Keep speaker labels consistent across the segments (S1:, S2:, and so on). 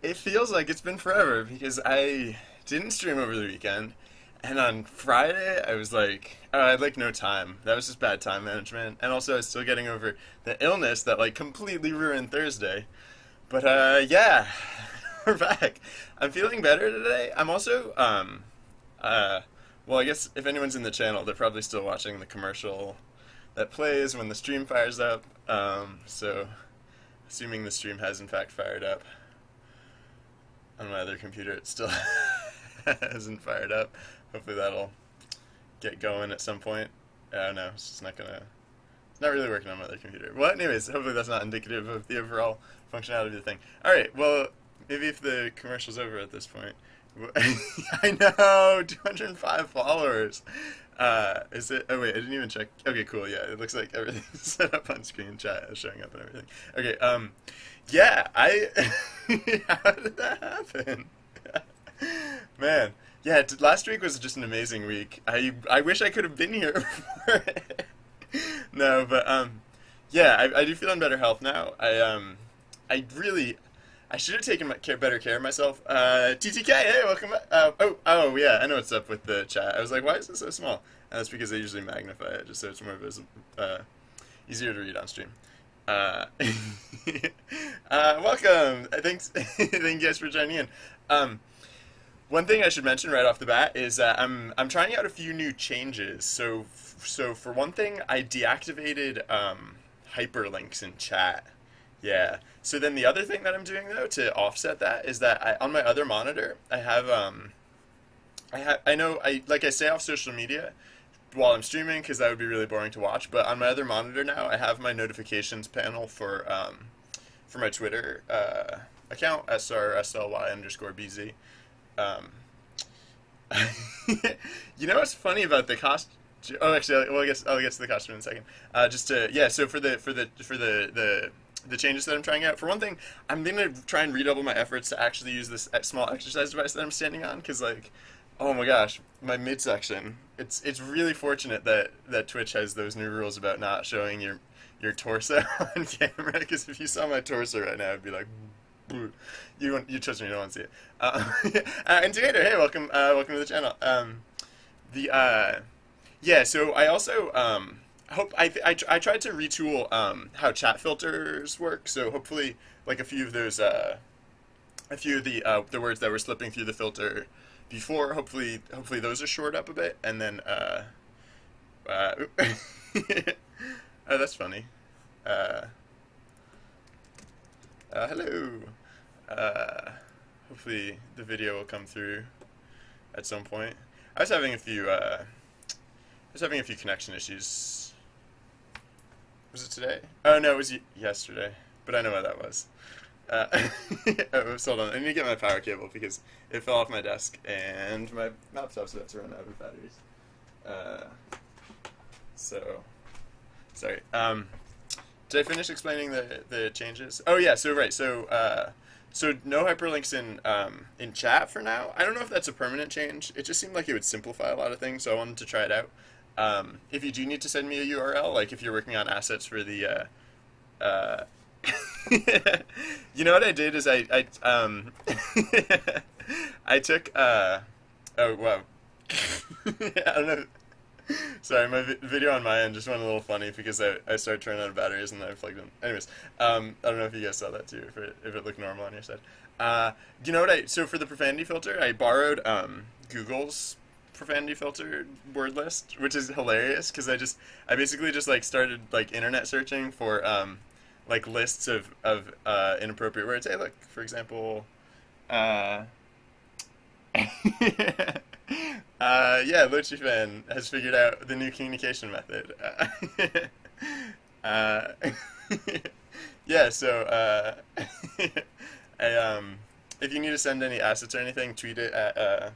S1: It feels like it's been forever because I didn't stream over the weekend, and on Friday I was like, oh, I had like no time. That was just bad time management, and also I was still getting over the illness that like completely ruined Thursday. But yeah, we're back. I'm feeling better today. I'm also well, I guess if anyone's in the channel, they're probably still watching the commercial that plays when the stream fires up. So assuming the stream has in fact fired up. On my other computer, it still hasn't fired up. Hopefully that'll get going at some point. No, it's just not gonna. It's not really working on my other computer. Well, anyways, hopefully that's not indicative of the overall functionality of the thing. All right. Well, maybe if the commercial's over at this point. I know, 205 followers. Is it? Oh wait, I didn't even check. Okay, cool. Yeah, it looks like everything's set up on screen. Chat is showing up and everything. Okay. Yeah. How did that happen? Man. Yeah. Last week was just an amazing week. I wish I could have been here for it. No, but yeah, I do feel in better health now. I should have taken better care of myself. TTK, hey, welcome back. Oh, yeah, I know what's up with the chat. I was like, why is it so small? And that's because I usually magnify it, just so it's more visible, easier to read on stream. Welcome. Thanks, thank you guys for joining in. One thing I should mention right off the bat is that I'm trying out a few new changes. So for one thing, I deactivated hyperlinks in chat. Yeah. So then the other thing that I'm doing though to offset that is that on my other monitor I have I stay off social media while I'm streaming because that would be really boring to watch. But on my other monitor now I have my notifications panel for my Twitter account srsly_bz. You know what's funny about the cost? Oh, actually, well, I guess I'll get to the costume in a second. So for the changes that I'm trying out. For one thing, I'm gonna try and redouble my efforts to actually use this small exercise device that I'm standing on, because like, oh my gosh, my midsection. It's really fortunate that Twitch has those new rules about not showing your torso on camera, because if you saw my torso right now, it'd be like, boo. You trust me, you don't want to see it. And Together, hey, welcome to the channel. Yeah, so I also I tried to retool how chat filters work. So hopefully, like a few of the words that were slipping through the filter before, hopefully those are shored up a bit, and then oh, that's funny. Hello. Hopefully the video will come through at some point. I was having a few connection issues. Was it today? Oh no, it was yesterday. But I know what that was. Oh, hold on. I need to get my power cable because it fell off my desk and my laptop's about to run out of batteries. So, sorry. Did I finish explaining the changes? Oh yeah. So right. So no hyperlinks in chat for now. I don't know if that's a permanent change. It just seemed like it would simplify a lot of things, so I wanted to try it out. If you do need to send me a URL, like if you're working on assets for the, you know what I did is I I took, oh wow, I don't know, sorry, my video on my end just went a little funny because I started turning out batteries and I plugged in. Anyways, I don't know if you guys saw that too, if it looked normal on your side. You know what so for the profanity filter, I borrowed Google's profanity filter word list, which is hilarious because I basically just like started like internet searching for like lists of inappropriate words. Hey, look, for example, yeah, Luchifan has figured out the new communication method. Yeah, so if you need to send any assets or anything, tweet it at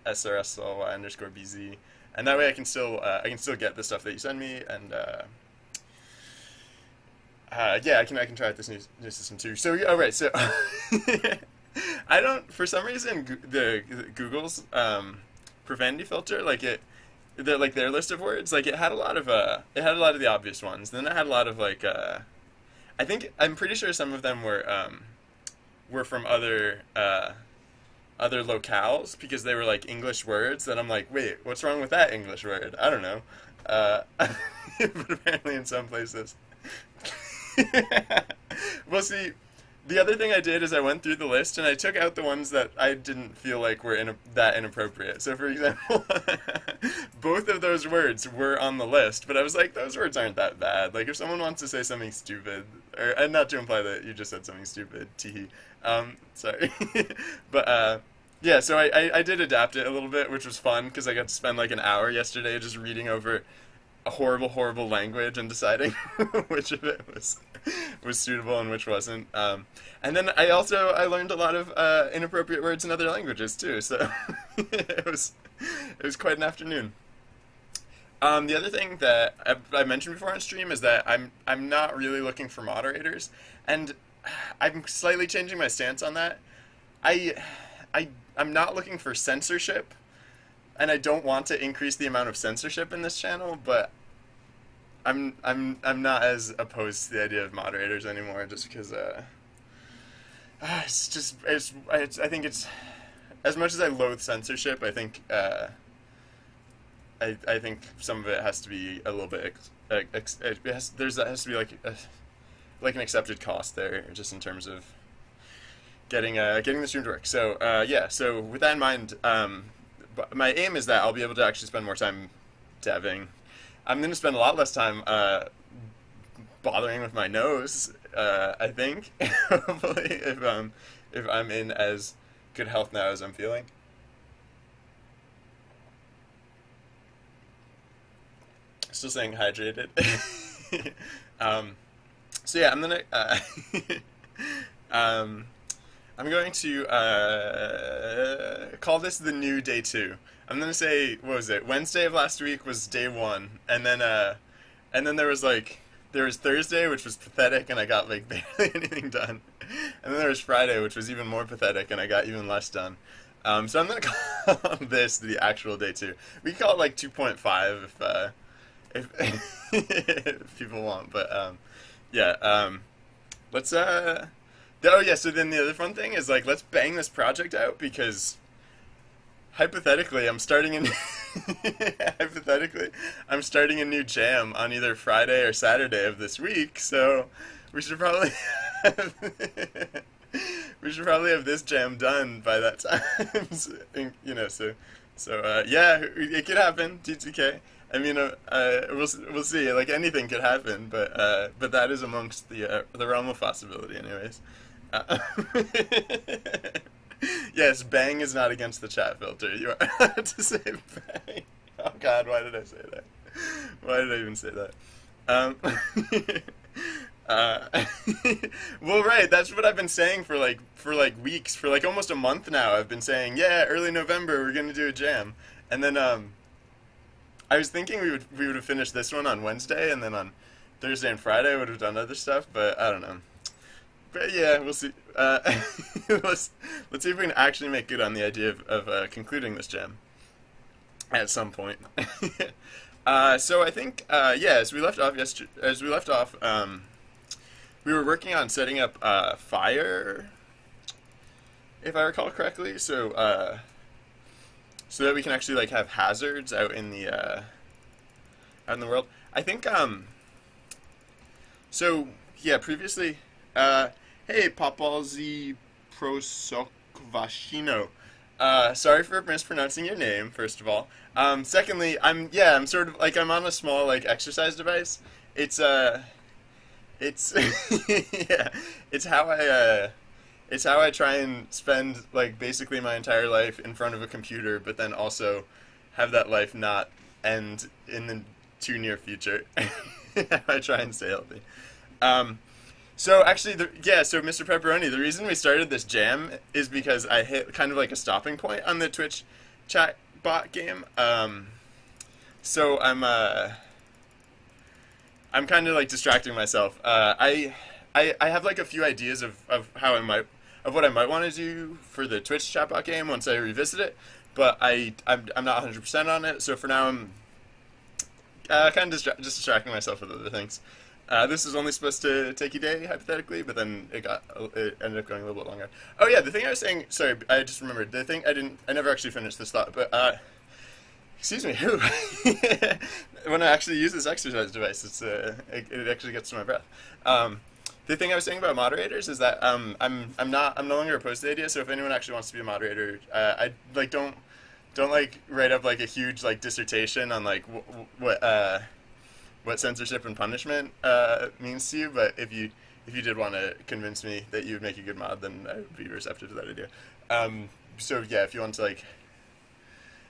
S1: srsly_bz, and that way I can still get the stuff that you send me, and yeah, I can try out this new system too. So oh right, so I don't, for some reason the Google's profanity filter, like their list of words, like it had a lot of the obvious ones. Then it had a lot of like I'm pretty sure some of them were from other locales because they were like English words. That I'm like, wait, what's wrong with that English word? I don't know. But apparently in some places. Well, see, the other thing I did is I went through the list and I took out the ones that I didn't feel like were that inappropriate. So, for example, both of those words were on the list, but I was like, those words aren't that bad. Like, if someone wants to say something stupid, or and not to imply that you just said something stupid, teehee. Sorry. But, yeah, so I did adapt it a little bit, which was fun because I got to spend like an hour yesterday just reading over a horrible, horrible language and deciding which of it was suitable and which wasn't. And then I learned a lot of inappropriate words in other languages too. So it was quite an afternoon. The other thing that I mentioned before on stream is that I'm not really looking for moderators, and I'm slightly changing my stance on that. I'm not looking for censorship, and I don't want to increase the amount of censorship in this channel, but I'm not as opposed to the idea of moderators anymore, just because I think it's, as much as I loathe censorship, I think I think some of it has to be a little bit there has to be like an accepted cost there, just in terms of getting the stream to work. So yeah, so with that in mind, my aim is that I'll be able to actually spend more time deving. I'm going to spend a lot less time bothering with my nose, I think, hopefully, if I'm in as good health now as I'm feeling. Still staying hydrated. So yeah, I'm going to call this the new day 2. I'm gonna say, what was it? Wednesday of last week was day 1, and then there was Thursday, which was pathetic, and I got like barely anything done, and then there was Friday, which was even more pathetic, and I got even less done. So I'm gonna call this the actual day 2. We can call it like 2.5 if people want, but yeah. Let's oh yeah. So then the other fun thing is like, let's bang this project out, because hypothetically, I'm starting a new jam on either Friday or Saturday of this week. So we should probably have, this jam done by that time. So yeah, it could happen. TTK. I mean, we'll see. Like, anything could happen, but that is amongst the realm of possibility, anyways. Yes, bang is not against the chat filter. You are allowed to say bang. Oh God, why did I say that? Why did I even say that? Well, right. That's what I've been saying for weeks, for like almost a month now. I've been saying, yeah, early November we're gonna do a jam, and then I was thinking we would have finished this one on Wednesday, and then on Thursday and Friday would have done other stuff, but I don't know. But yeah, we'll see. Let's see if we can actually make good on the idea of concluding this jam at some point. So I think yeah, as we left off, we were working on setting up fire, if I recall correctly. So so that we can actually like have hazards out in the world. I think so yeah, previously hey, Papalzi Prosokvashino. Sorry for mispronouncing your name, first of all. Secondly, I'm sort of like, I'm on a small like exercise device. It's yeah, it's how I try and spend like basically my entire life in front of a computer, but then also have that life not end in the too near future. I try and stay healthy. So actually, so Mr. Pepperoni, the reason we started this jam is because I hit kind of like a stopping point on the Twitch chat bot game. So I'm kind of like distracting myself. I have like a few ideas of what I might want to do for the Twitch chatbot game once I revisit it, but I'm not 100% on it. So for now, I'm kind of just distracting myself with other things. This was only supposed to take a day, hypothetically, but then it ended up going a little bit longer. Oh yeah, the thing I was saying, sorry, I just remembered, the thing I never actually finished this thought, but, excuse me, when I actually use this exercise device, it actually gets to my breath. The thing I was saying about moderators is that, I'm no longer opposed to the idea, so if anyone actually wants to be a moderator, I, like, don't like write up like a huge like dissertation on like what censorship and punishment means to you. But if you did want to convince me that you would make a good mod, then I would be receptive to that idea. So yeah, if you want to like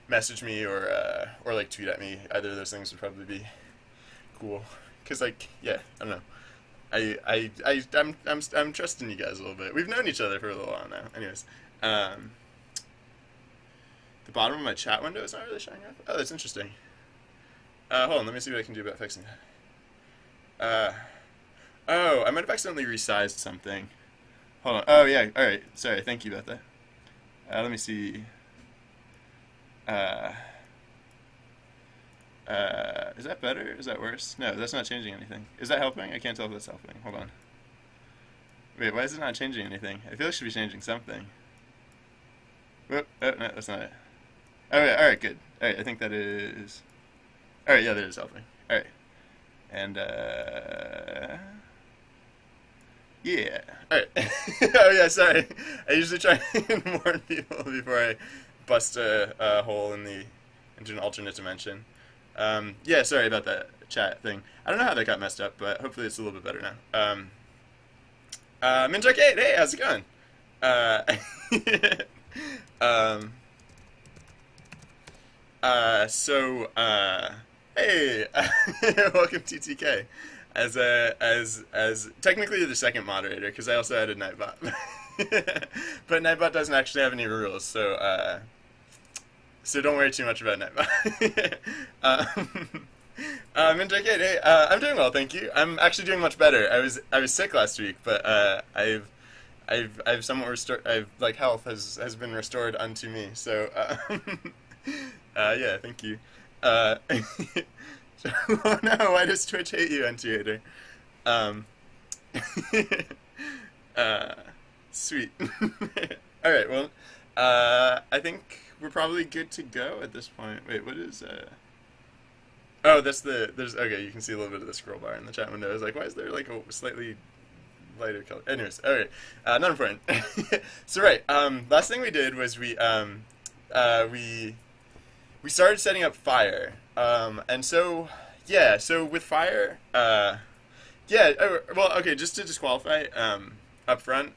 S1: message me or like tweet at me, either of those things would probably be cool. Cause like yeah, I don't know. I'm trusting you guys a little bit. We've known each other for a little while now. Anyways. The bottom of my chat window is not really showing up. Oh, that's interesting. Hold on, let me see what I can do about fixing that. Oh, I might have accidentally resized something. Hold on. Oh, yeah, alright. Sorry, thank you about that. Let me see. Is that better? Is that worse? No, that's not changing anything. Is that helping? I can't tell if that's helping. Hold on. Wait, why is it not changing anything? I feel like it should be changing something. Whoop. Oh, no, that's not it. Oh, yeah, alright, good. Alright, I think that is... Alright, yeah, that is helping. Alright. And, yeah. Alright. Oh, yeah, sorry. I usually try and warn people before I bust a hole into an alternate dimension. Yeah, sorry about that chat thing. I don't know how that got messed up, but hopefully it's a little bit better now. Mint Arcade, hey, how's it going? Hey, welcome TTK. As technically you're the second moderator, because I also added Nightbot. But Nightbot doesn't actually have any rules, so don't worry too much about Nightbot. Mint Arcade, hey, I'm doing well, thank you. I'm actually doing much better. I was sick last week, but I've somewhat restored. Like health has been restored unto me. So yeah, thank you. Oh no, why does Twitch hate you, Antiator? Sweet. All right, well, I think we're probably good to go at this point. Wait, what is Oh, there's okay. You can see a little bit of the scroll bar in the chat window. I was like, why is there like a slightly lighter color? Anyways, all right, not important. So right, last thing we did was we started setting up Fire, and so yeah, so with Fire, yeah, well, okay, just to disqualify up front,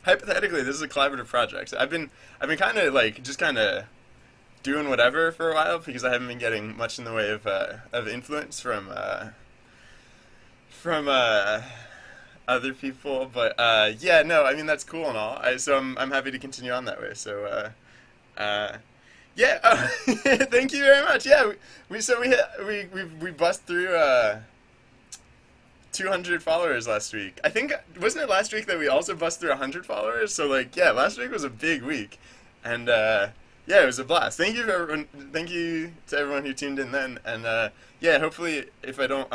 S1: hypothetically, this is a collaborative project. I've been kind of like just kind of doing whatever for a while because I haven't been getting much in the way of influence from other people, but yeah, no, I mean that's cool and all. So I'm happy to continue on that way. So yeah, thank you very much. Yeah, we bust through 200 followers last week. I think wasn't it last week that we also bust through 100 followers? So like yeah, last week was a big week, and yeah, it was a blast. Thank you for everyone. Thank you to everyone who tuned in then, and yeah, hopefully if I don't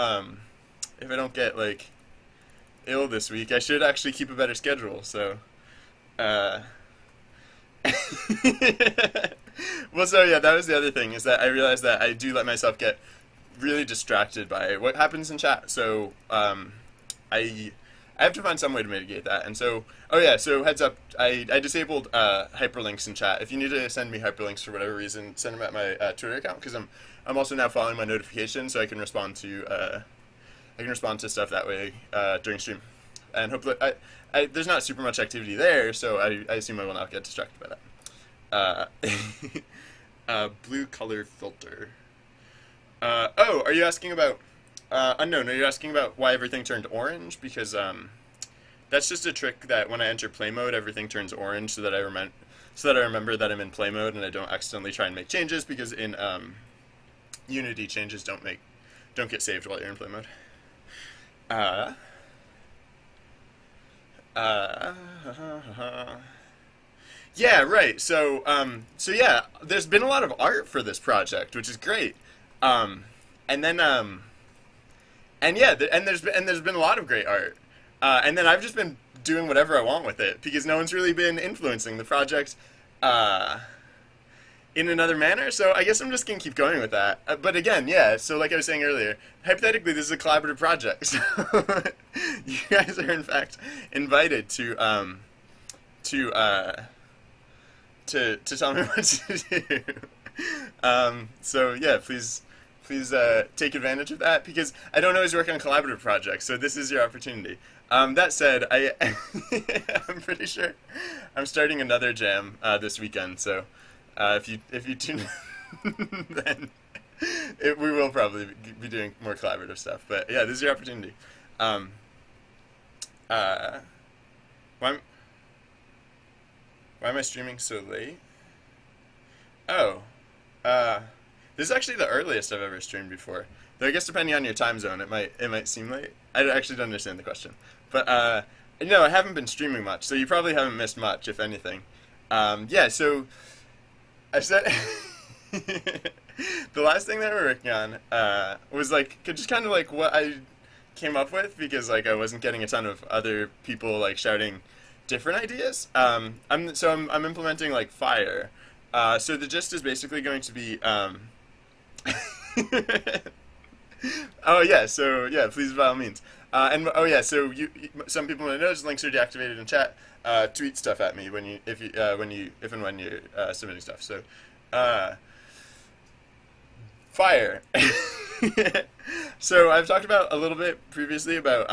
S1: get like ill this week, I should actually keep a better schedule. So, well, so yeah, that was the other thing is that I realized that I do let myself get really distracted by what happens in chat. So, I have to find some way to mitigate that. And so, oh yeah, so heads up, I disabled hyperlinks in chat. If you need to send me hyperlinks for whatever reason, send them at my Twitter account because I'm also now following my notifications, so I can respond to stuff that way during stream. And hopefully, there's not super much activity there, so I assume I will not get distracted by that. Blue color filter. Oh, are you asking about unknown? Are you asking about why everything turned orange? Because that's just a trick that when I enter play mode, everything turns orange, so that I remember that I'm in play mode and I don't accidentally try and make changes. Because in Unity, changes don't get saved while you're in play mode. Yeah, right. So yeah, there's been a lot of art for this project, which is great. And and yeah, there's been a lot of great art, and then I've just been doing whatever I want with it because no one's really been influencing the project uh, in another manner. So I guess I'm just gonna keep going with that. But again, yeah. So like I was saying earlier, hypothetically, this is a collaborative project. So you guys are in fact invited to to tell me what to do. So yeah, please take advantage of that because I don't always work on collaborative projects. So this is your opportunity. That said, I'm pretty sure I'm starting another jam this weekend. So if you tune in, then we will probably be doing more collaborative stuff. But yeah, this is your opportunity. Um, uh, why am, why am I streaming so late? Oh, uh, this is actually the earliest I've ever streamed before. Though I guess depending on your time zone, it might seem late. I actually don't understand the question, but I haven't been streaming much, so you probably haven't missed much, if anything. Yeah, so I said the last thing that we're working on was like just kind of like what I came up with because like I wasn't getting a ton of other people like shouting different ideas. I'm implementing like fire. So the gist is basically going to be oh yeah, so yeah, please by all means. And oh yeah, so some people might notice links are deactivated in chat. Tweet stuff at me when if and when you're submitting stuff. So fire. So I've talked about a little bit previously about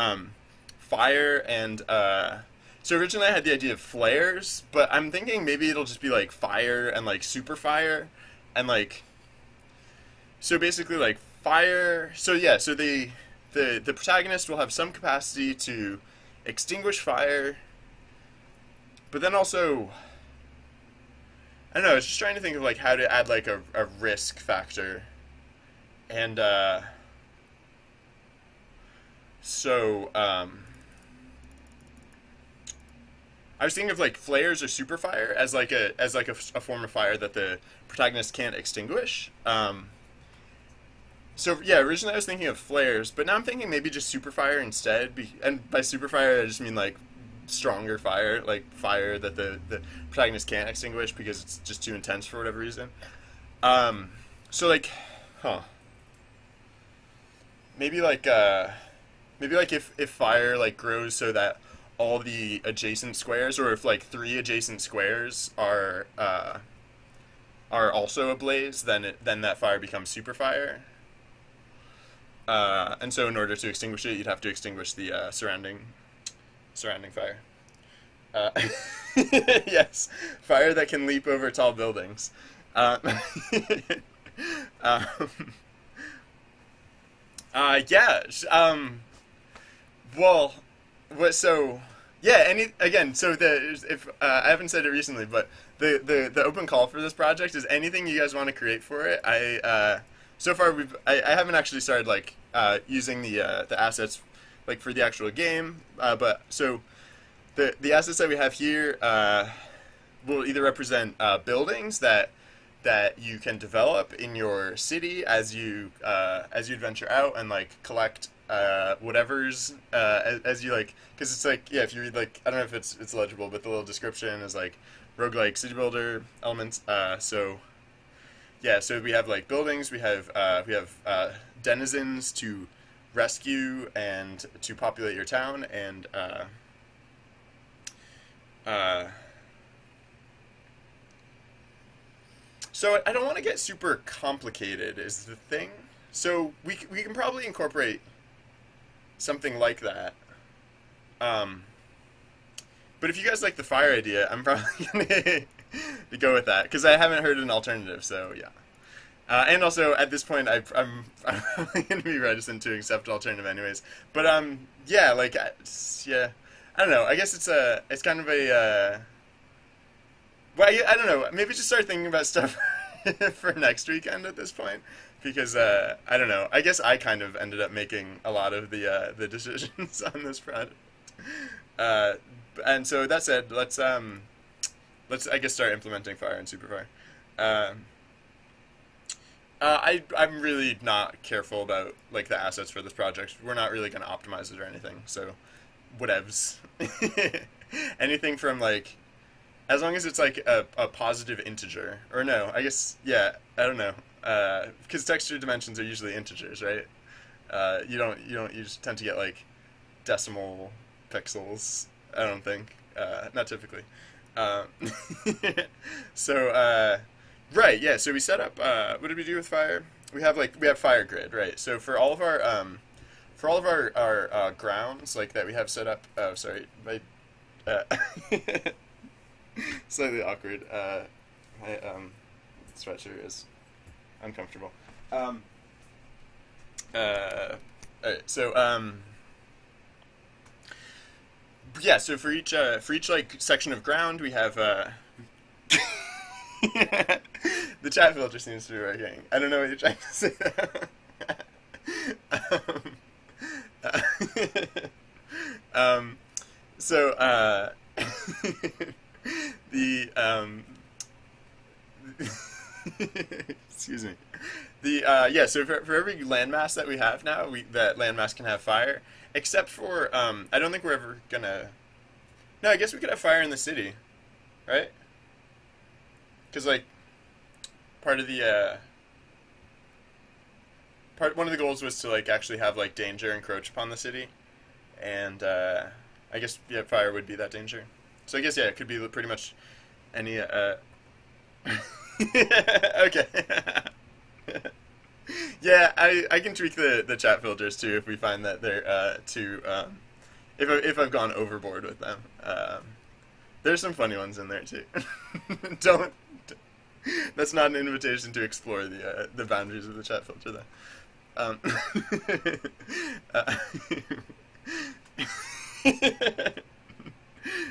S1: fire and so originally I had the idea of flares, but I'm thinking maybe it'll just be like fire and like super fire and like so basically like fire. So yeah, so the protagonist will have some capacity to extinguish fire, but then also I don't know, I was just trying to think of like how to add like a risk factor. And so I was thinking of like flares or super fire as like a form of fire that the protagonist can't extinguish. So yeah, originally I was thinking of flares, but now I'm thinking maybe just super fire instead. And by super fire, I just mean like stronger fire, like fire that the protagonist can't extinguish because it's just too intense for whatever reason. So like, huh? Maybe like if fire like grows so that all the adjacent squares, or if like 3 adjacent squares are also ablaze, then that fire becomes super fire. And so in order to extinguish it, you'd have to extinguish the surrounding fire. Uh, yes, fire that can leap over tall buildings. Um, um, yeah. Well, what? So, yeah. So if I haven't said it recently, but the open call for this project is anything you guys want to create for it. So far I haven't actually started like using the assets like for the actual game, but so the assets that we have here will either represent buildings that you can develop in your city as you adventure out and like collect whatever's as you like, because it's like, yeah, if you read like, I don't know if it's legible, but the little description is like roguelike city builder elements. So yeah, so we have like buildings, we have denizens to rescue and to populate your town, and so I don't want to get super complicated is the thing. So we can probably incorporate something like that. But if you guys like the fire idea, I'm probably gonna to go with that because I haven't heard an alternative. So yeah. And also at this point, I'm probably gonna be reticent to accept alternative anyways. But yeah, like yeah, I don't know. I guess it's kind of a well, I don't know. Maybe just start thinking about stuff for next weekend at this point, because I don't know. I guess I kind of ended up making a lot of the decisions on this project. And so that said, let's I guess start implementing fire and superfire. I'm really not careful about like the assets for this project. We're not really going to optimize it or anything. So whatevs. Anything from like as long as it's like a positive integer or no, I guess yeah, I don't know. Because texture dimensions are usually integers, right? You just tend to get like decimal pixels. I don't think. Not typically. Um, so right, yeah. So we set up. What did we do with Fire? We have Fire Grid, right? So for all of our grounds like that we have set up. Oh, sorry, my uh, slightly awkward. My sweatshirt is uncomfortable. Um, alright, so yeah, so for each like section of ground, we have the chat filter seems to be working. I don't know what you're trying to say. um, uh, so the excuse me. The yeah, so for every landmass that we have now, that landmass can have fire, except for I don't think we're ever gonna. No, I guess we could have fire in the city, right? Because like part of the one of the goals was to like actually have like danger encroach upon the city, and I guess yeah, fire would be that danger. So I guess yeah, it could be pretty much any. Okay. Yeah, I can tweak the chat filters too if we find that they're too if I've gone overboard with them. There's some funny ones in there too. Don't. That's not an invitation to explore the boundaries of the chat filter though. Um, uh,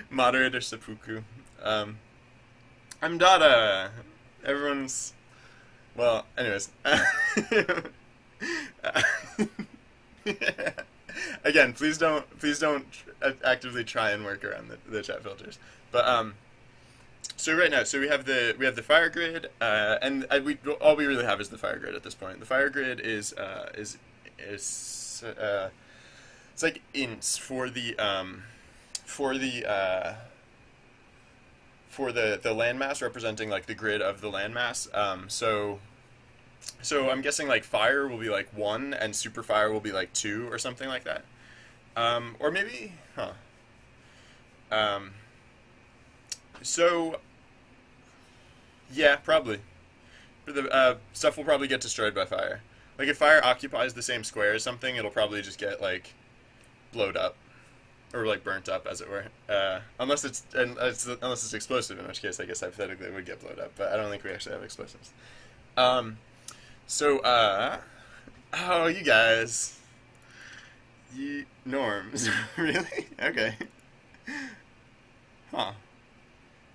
S1: Moderate or seppuku. I'm Dada. Everyone's well. Anyways, again, please don't actively try and work around the chat filters. But so right now, so we have the fire grid, and all we really have is the fire grid at this point. The fire grid is it's like ints for the landmass representing like the grid of the landmass. So I'm guessing like fire will be like 1 and super fire will be like 2 or something like that. Or maybe, huh? So yeah, probably. The stuff will probably get destroyed by fire. Like if fire occupies the same square as something, it'll probably just get like blowed up. Or like burnt up, as it were, unless it's explosive, in which case I guess hypothetically it would get blown up. But I don't think we actually have explosives. So oh, you guys, you norms, really? Okay, huh?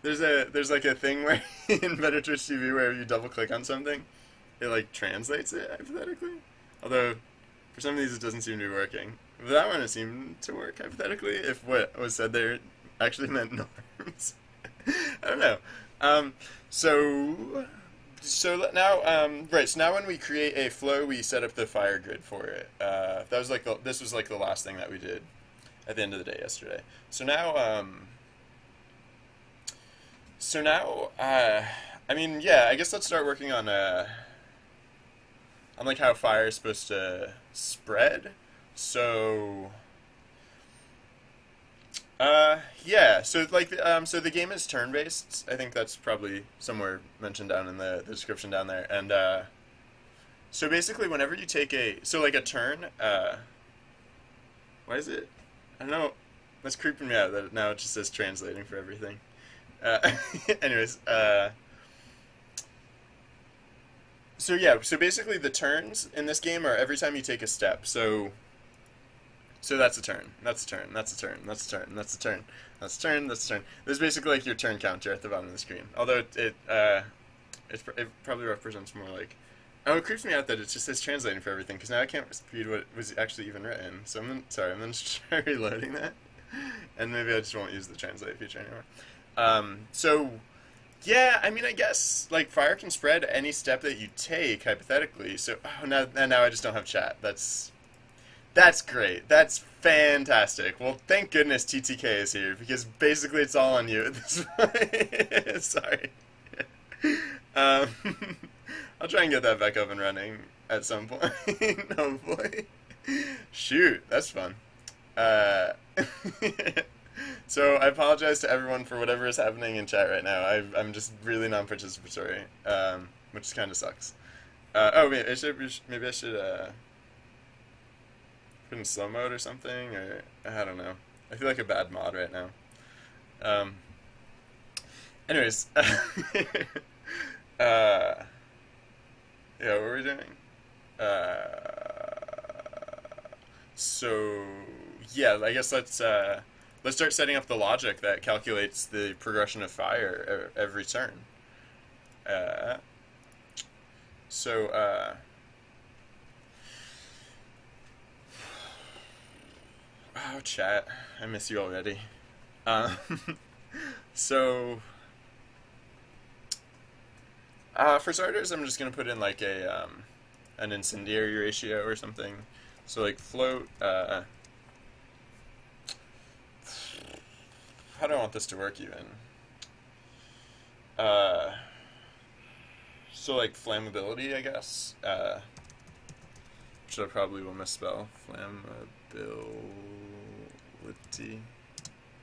S1: There's like a thing where in Better Twitch TV where you double click on something, it like translates it hypothetically. Although for some of these it doesn't seem to be working. But that one it seemed to work hypothetically if what was said there actually meant norms. I don't know. So now right. So now when we create a flow, we set up the fire grid for it. That was like this was like the last thing that we did at the end of the day yesterday. So now I mean yeah, I guess let's start working on like how fire is supposed to spread. So yeah, so like so the game is turn-based. I think that's probably somewhere mentioned down in the description down there. And so basically whenever you take a turn, why is it? I don't know. That's creeping me out that now it just says translating for everything. Anyways, so yeah, so basically the turns in this game are every time you take a step. So that's a turn. That's a turn. That's a turn. That's a turn. That's a turn. That's a turn. That's a turn. This is basically like your turn counter at the bottom of the screen. Although it probably represents more like. Oh, it creeps me out that it just says translating for everything because now I can't read what was actually even written. So I'm gonna try reloading that, and maybe I just won't use the translate feature anymore. So Yeah, I mean, I guess like fire can spread any step that you take, hypothetically. So now I just don't have chat. That's great. That's fantastic. Well, thank goodness TTK is here because basically it's all on you at this point. Sorry. Um, I'll try and get that back up and running at some point. Hopefully. Shoot, that's fun. Uh, so I apologize to everyone for whatever is happening in chat right now. I'm just really non-participatory, which kind of sucks. Oh, maybe I should put in slow mode or something, or I don't know. I feel like a bad mod right now. Um, anyways, yeah, what were we doing? So yeah, I guess let's start setting up the logic that calculates the progression of fire every turn. Uh, so oh, chat, I miss you already. Um, so for starters, I'm just gonna put in like a an incendiary ratio or something. So like float. How do I want this to work even? So like flammability, I guess. Which I probably will misspell. Flammability.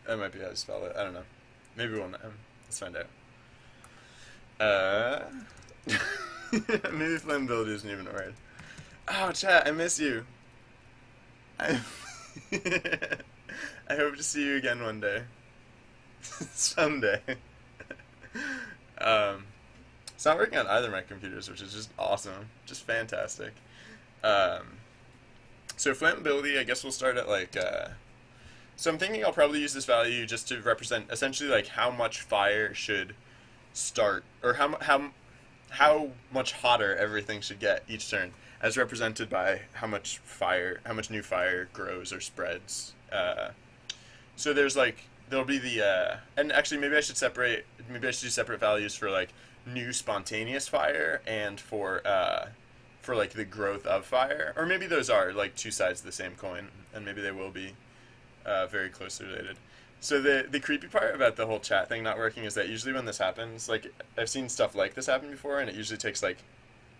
S1: That might be how to spell it. I don't know. Maybe we'll know. Let's find out. Maybe flammability isn't even a word. Oh, chat, I miss you. I I hope to see you again one day. Someday. It's not working on either of my computers, which is just awesome. Just fantastic. So flammability, I guess we'll start at like, so I'm thinking I'll probably use this value just to represent essentially like how much fire should start, or how much hotter everything should get each turn, as represented by how much new fire grows or spreads. So there's like, there'll be the, and actually maybe I should do separate values for like new spontaneous fire and for like the growth of fire, or maybe those are like two sides of the same coin, and maybe they will be very closely related. So the creepy part about the whole chat thing not working is that usually when this happens, like I've seen stuff like this happen before, and it usually takes like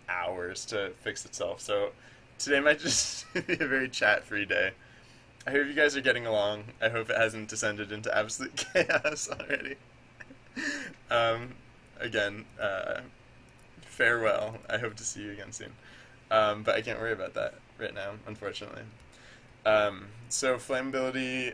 S1: hours to fix itself. So today might just be a very chat-free day. I hope you guys are getting along. I hope it hasn't descended into absolute chaos already. Again, farewell. I hope to see you again soon. But I can't worry about that right now, unfortunately. So flammability,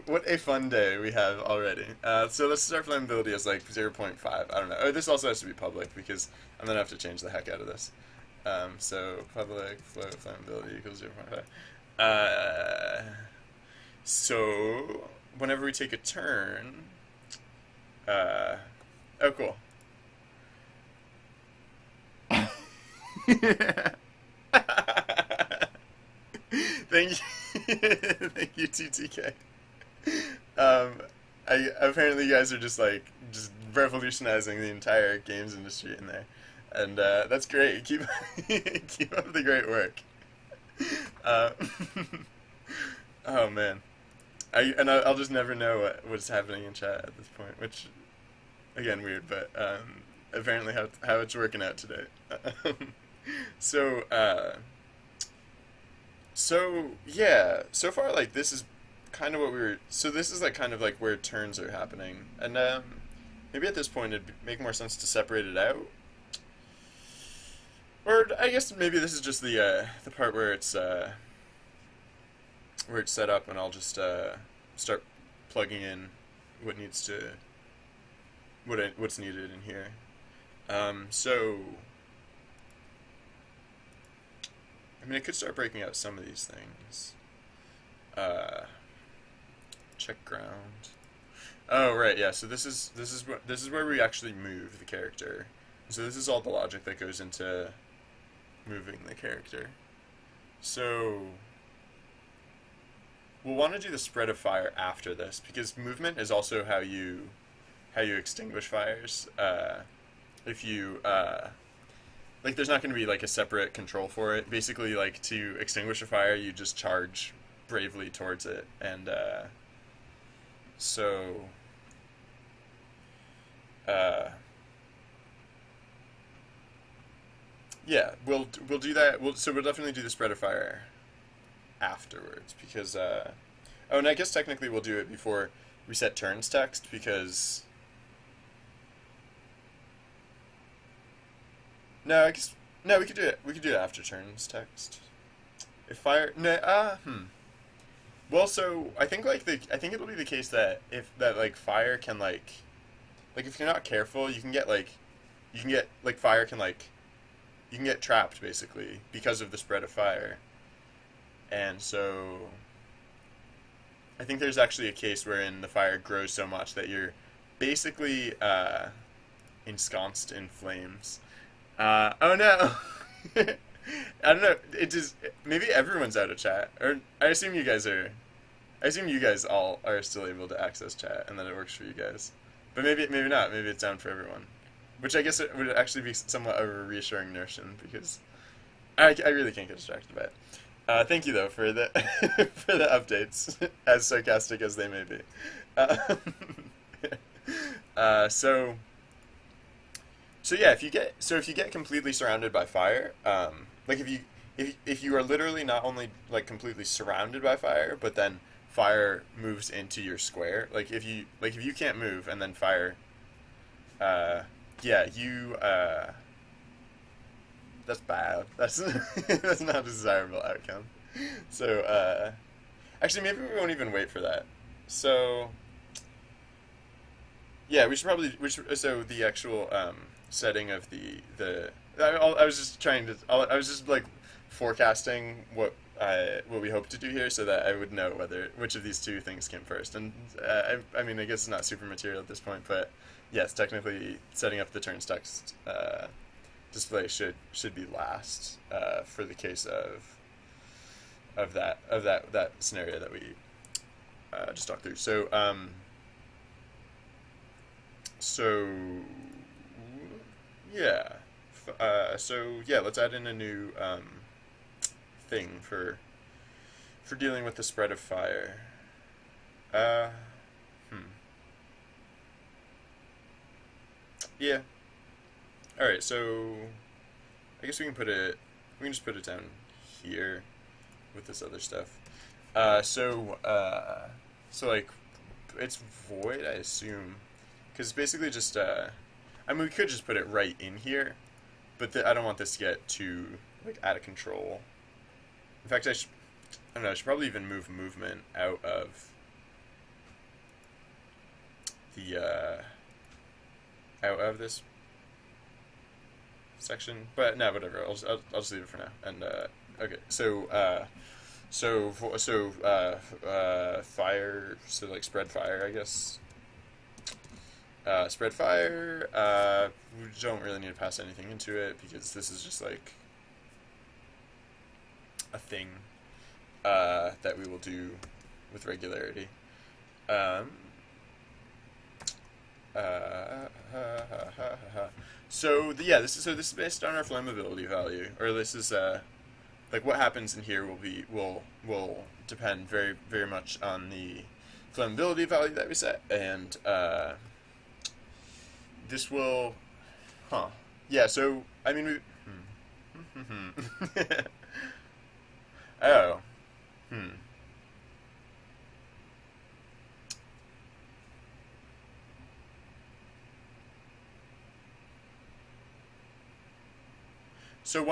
S1: what a fun day we have already. So let's start flammability as like 0.5. I don't know. Oh, this also has to be public because I'm gonna have to change the heck out of this. So public float flammability equals 0.5. So whenever we take a turn, oh cool. Thank you, thank you, TTK. Apparently you guys are just revolutionizing the entire games industry in there, and that's great. Keep keep up the great work. Uh, oh man, I'll just never know what's happening in chat at this point, which again weird, but apparently how it's working out today. So yeah, so far like this is kind of what this is like kind of like where turns are happening, and maybe at this point it'd make more sense to separate it out, or I guess maybe this is just the part where it's set up, and I'll just start plugging in what's needed in here. So I mean, I could start breaking out some of these things. Check ground. Oh right, yeah. So this is where we actually move the character. So this is all the logic that goes into moving the character. So we'll want to do the spread of fire after this, because movement is also how you extinguish fires. If you like, there's not going to be like a separate control for it. Basically, like, to extinguish a fire, you just charge bravely towards it, and so yeah, we'll do that. So we'll definitely do the spread of fire afterwards, because oh, and I guess technically we'll do it before we set turns text, because no, I guess no, we could do it. We could do it after turns text. If fire no well, so I think I think it'll be the case that if that like fire can like if you're not careful, you can get like fire can like you can get trapped basically because of the spread of fire. And so I think there's actually a case wherein the fire grows so much that you're basically ensconced in flames. Oh no. I don't know. It just maybe everyone's out of chat, or I assume you guys all are still able to access chat, and then it works for you guys. But maybe not. Maybe it's down for everyone, which I guess it would actually be somewhat of a reassuring notion, because I really can't get distracted by it. Thank you though for the for the updates, as sarcastic as they may be. So yeah, if you get completely surrounded by fire, like if you are literally not only like completely surrounded by fire, but then fire moves into your square, like if you can't move and then fire, yeah, that's bad. That's that's not a desirable outcome. So actually, maybe we won't even wait for that. So yeah, so the actual setting of I was just like forecasting what we hope to do here, so that I would know which of these two things came first. And I mean, I guess it's not super material at this point, but yes, technically setting up the turns text display should be last for the case of that scenario that we just talked through. So yeah, so yeah, let's add in a new thing for dealing with the spread of fire. Yeah. All right. So I guess we can just put it down here with this other stuff. So like it's void, I assume, because it's basically just I mean, we could just put it right in here, but I don't want this to get too like out of control. In fact, I don't know. I should probably even move movement out of the this section. But no, whatever. I'll just leave it for now. And okay, fire. So like spread fire, I guess. Spread fire. We don't really need to pass anything into it, because this is just like a thing that we will do with regularity. So this is based on our flammability value, or this is like what happens in here will depend very, very much on the flammability value that we set, and this will, yeah. So I mean oh, So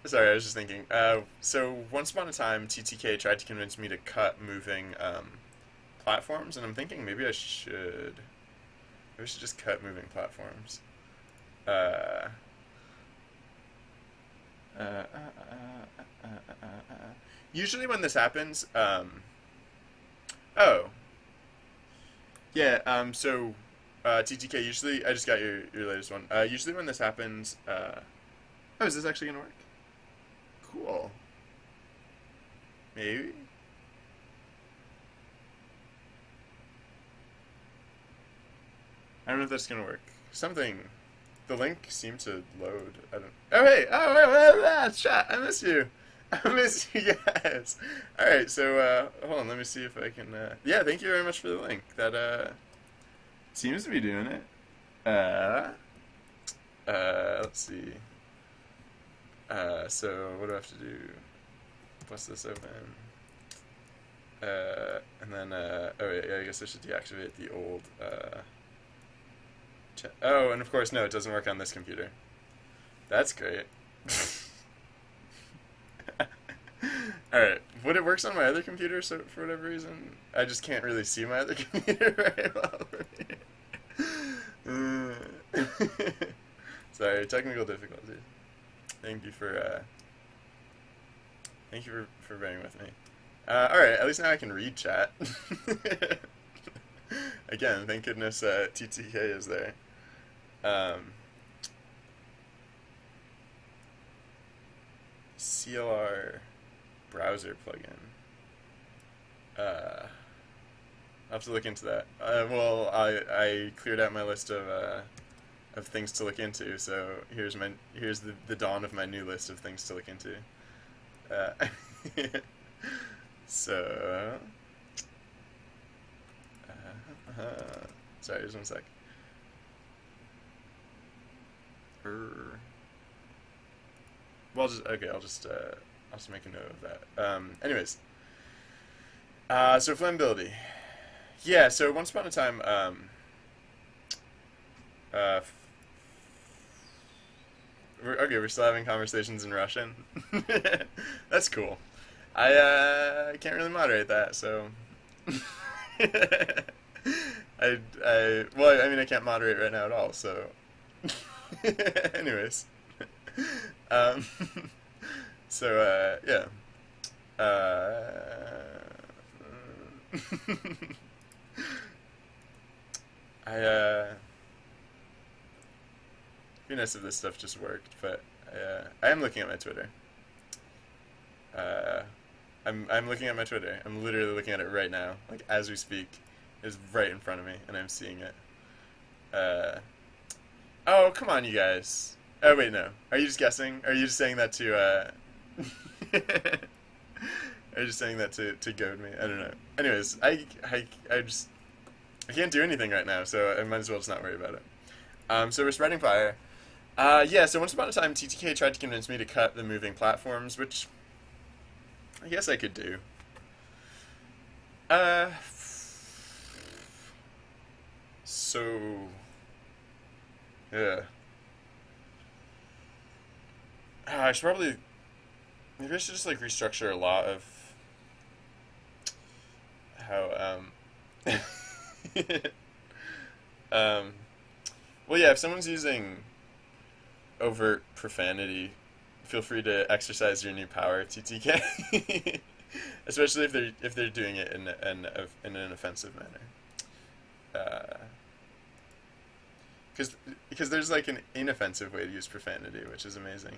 S1: sorry, I was just thinking. So once upon a time, TTK tried to convince me to cut moving platforms, and I'm thinking maybe I should just cut moving platforms. Usually when this happens, oh, yeah. So TTK. Usually, I just got your latest one. Usually when this happens, oh, is this actually gonna work? cool. Maybe? I don't know if that's gonna work. Something. The link seemed to load. I don't. Oh hey! Oh, chat! I miss you. I miss you guys. All right, so hold on. Let me see if I can. Yeah, thank you very much for the link. That seems to be doing it. Let's see. So what do I have to do? Bust this open. And then oh yeah, I guess I should deactivate the old. Oh, and of course, no, it doesn't work on this computer. That's great. Alright, but it works on my other computer, so for whatever reason, I just can't really see my other computer very well over here. Sorry, technical difficulties. Thank you for bearing with me. Alright, at least now I can read chat. Again, thank goodness TTK is there. CLR browser plugin. I'll have to look into that. Well, I cleared out my list of things to look into, so here's the dawn of my new list of things to look into. So sorry, just one sec. Well, I'll just make a note of that. Anyways, so flammability. Yeah, so once upon a time, we're still having conversations in Russian. That's cool. I can't really moderate that, so. Well, I mean, I can't moderate right now at all, so. Anyways. So, yeah. It'd be nice if this stuff just worked, but I am looking at my Twitter. I'm looking at my Twitter. I'm literally looking at it right now, like as we speak. It's right in front of me, and I'm seeing it. Oh, come on, you guys. Oh, wait, no. Are you just guessing? Are you just saying that to, Are you just saying that to goad me? I don't know. Anyways, I can't do anything right now, so I might as well just not worry about it. So we're spreading fire. Yeah, so once upon a time, TTK tried to convince me to cut the moving platforms, which I guess I could do. So, yeah. I should probably, maybe I should just, like, restructure a lot of how, well, yeah, if someone's using overt profanity, feel free to exercise your new power, TTK. Especially if they're doing it in an offensive manner. Because there's like an inoffensive way to use profanity, which is amazing.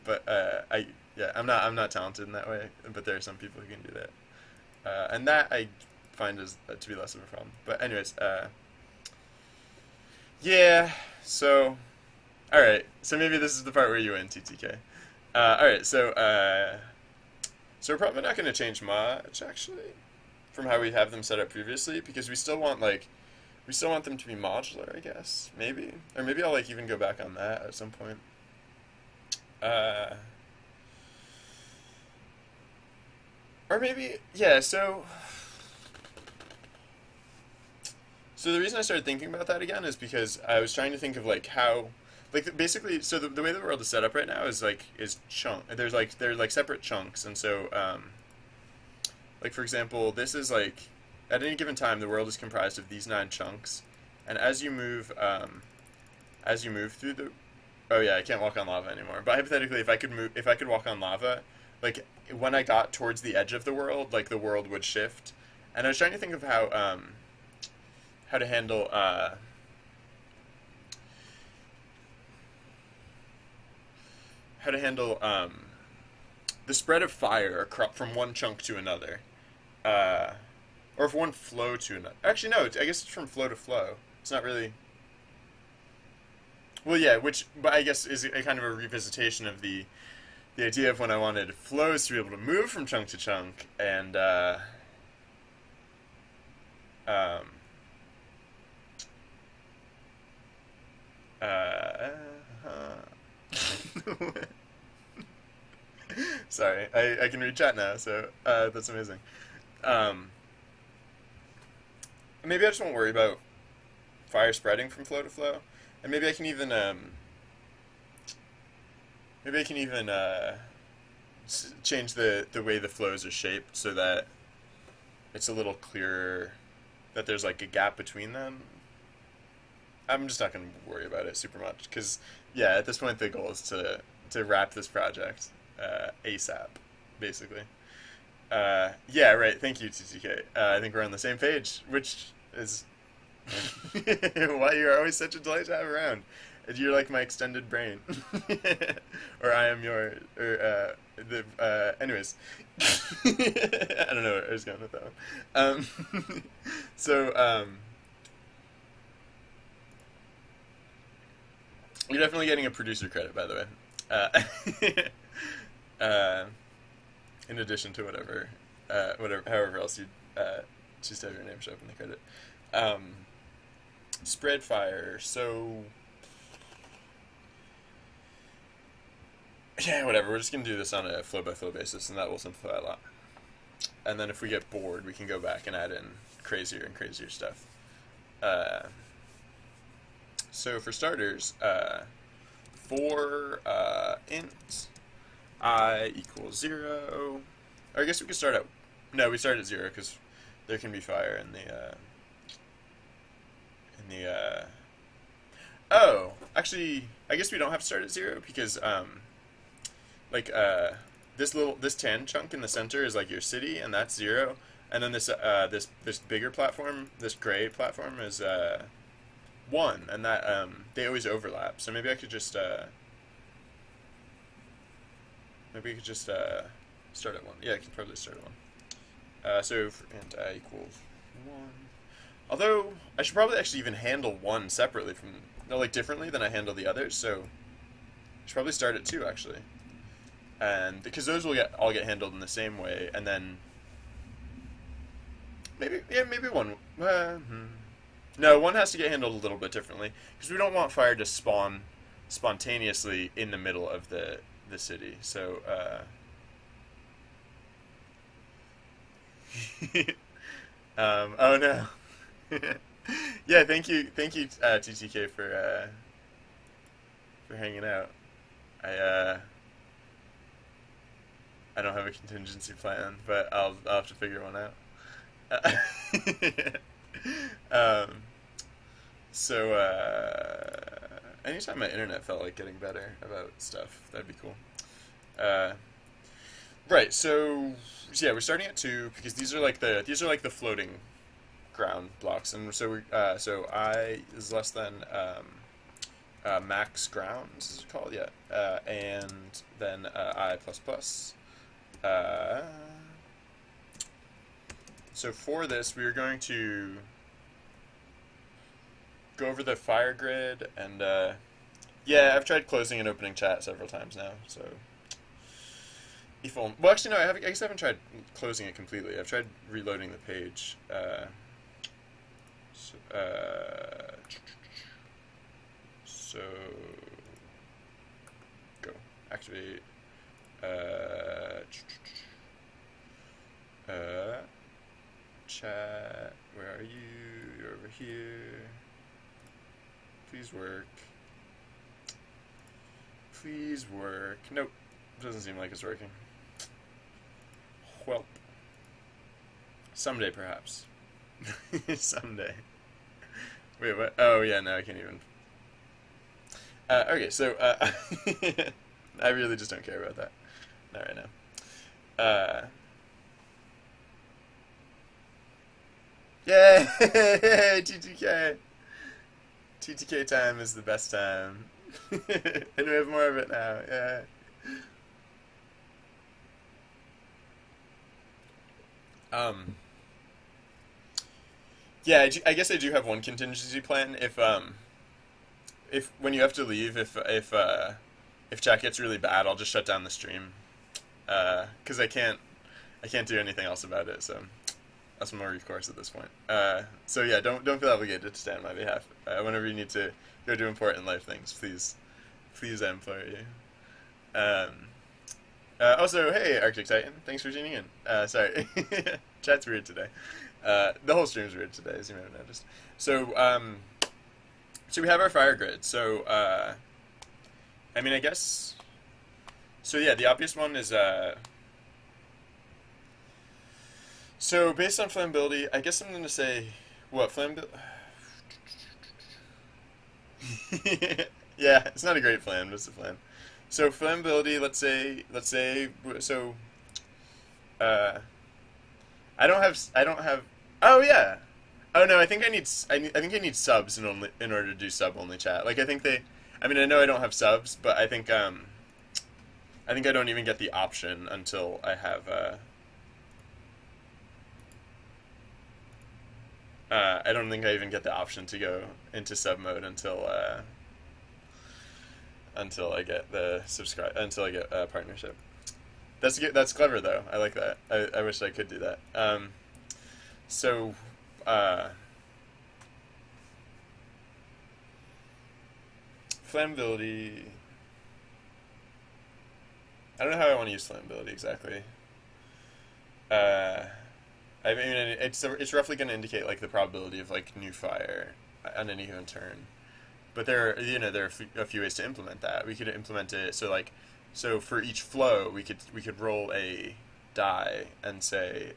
S1: But I'm not talented in that way. But there are some people who can do that, and that I find is to be less of a problem. But anyways, yeah. So, all right. So maybe this is the part where you win, TTK. All right. So we're probably not going to change much actually from how we have them set up previously, because we still want them to be modular, I guess, maybe. Or maybe I'll like even go back on that at some point. Or maybe, yeah, so the reason I started thinking about that again is because I was trying to think of like how, like basically, so the way the world is set up right now is chunk. There are like separate chunks, and so like for example, this is like at any given time the world is comprised of these 9 chunks, and as you move through the, oh yeah, I can't walk on lava anymore. But hypothetically, if I could walk on lava, like when I got towards the edge of the world, like the world would shift, and I was trying to think of how to handle the spread of fire from one chunk to another, uh, or from one flow to another. Actually, no. I guess it's from flow to flow. It's not really. Well, yeah, but I guess is a kind of a revisitation of the idea of when I wanted flows to be able to move from chunk to chunk, and um, uh, sorry, I can read chat now, so that's amazing. Um, Maybe I just won't worry about fire spreading from flow to flow, and maybe I can even change the way the flows are shaped so that it's a little clearer that there's like a gap between them. I'm just not going to worry about it super much because, yeah, at this point the goal is to wrap this project ASAP, basically. Yeah, right. Thank you, TTK. I think we're on the same page, which is why you're always such a delight to have around. You're like my extended brain, or I am your, or anyways, I don't know where I was going with that one. So, you're definitely getting a producer credit, by the way. In addition to however else you choose to have your name show up in the credit. Spread fire. So. Yeah, whatever. We're just going to do this on a flow-by-flow basis, and that will simplify a lot. And then if we get bored, we can go back and add in crazier and crazier stuff. So for starters, for int I equals 0, or I guess we could start at, no, we start at 0 because there can be fire in the, oh, actually, I guess we don't have to start at 0 because, this tan chunk in the center is like your city, and that's 0. And then this bigger platform, this gray platform, is 1, and that they always overlap. So maybe I could just start at 1. Yeah, I can probably start at 1. So for int I equals 1. Although I should probably actually even handle 1 separately from differently than I handle the others. So I should probably start at 2 actually. And because those will all get handled in the same way, and then maybe 1. No, 1 has to get handled a little bit differently because we don't want fire to spawn spontaneously in the middle of the city. So oh no. Yeah, thank you TTK for hanging out. I don't have a contingency plan, but I'll have to figure one out. Anytime my internet felt like getting better about stuff, that'd be cool. Right. So yeah, we're starting at 2 because these are like the floating ground blocks, and so so I is less than max grounds is it called, yeah, and then I plus plus. So for this, we are going to go over the fire grid, and yeah, I've tried closing and opening chat several times now. So, well, actually, no, I guess I haven't tried closing it completely. I've tried reloading the page. So go activate. Chat, where are you? You're over here. Please work. Please work. Nope. Doesn't seem like it's working. Welp. Someday, perhaps. Someday. Wait, what? Oh, yeah, no, I can't even. Okay, so, I really just don't care about that. Not right now. Yay! TTK! TTK time is the best time. And we have more of it now, yeah. Um, yeah, I guess I do have one contingency plan. If when you have to leave, if chat gets really bad, I'll just shut down the stream. Because I can't do anything else about it. So that's my recourse at this point. So yeah, don't feel obligated to stand on my behalf. Whenever you need to go do important life things, please, I implore you. Also, hey, Arctic Titan, thanks for tuning in. Sorry, chat's weird today. The whole stream's weird today, as you may have noticed. So we have our fire grid. So, I mean, I guess. So yeah, the obvious one is. So based on flammability, I guess I'm gonna say what flammability. Yeah, it's not a great plan. What's the plan? So flammability, let's say, so, uh, I don't have, oh yeah, oh no, I think I need subs in order to do sub only chat. Like I mean, I know I don't have subs, but I think I don't even get the option until I have, I don't think I even get the option to go into sub mode until I get until I get partnership. That's clever though. I like that. I wish I could do that. So, flammability. I don't know how I want to use flammability exactly. I mean, it's roughly going to indicate like the probability of like new fire on any given turn. But there are a few ways to implement that. We could implement it so for each flow we could roll a die and say,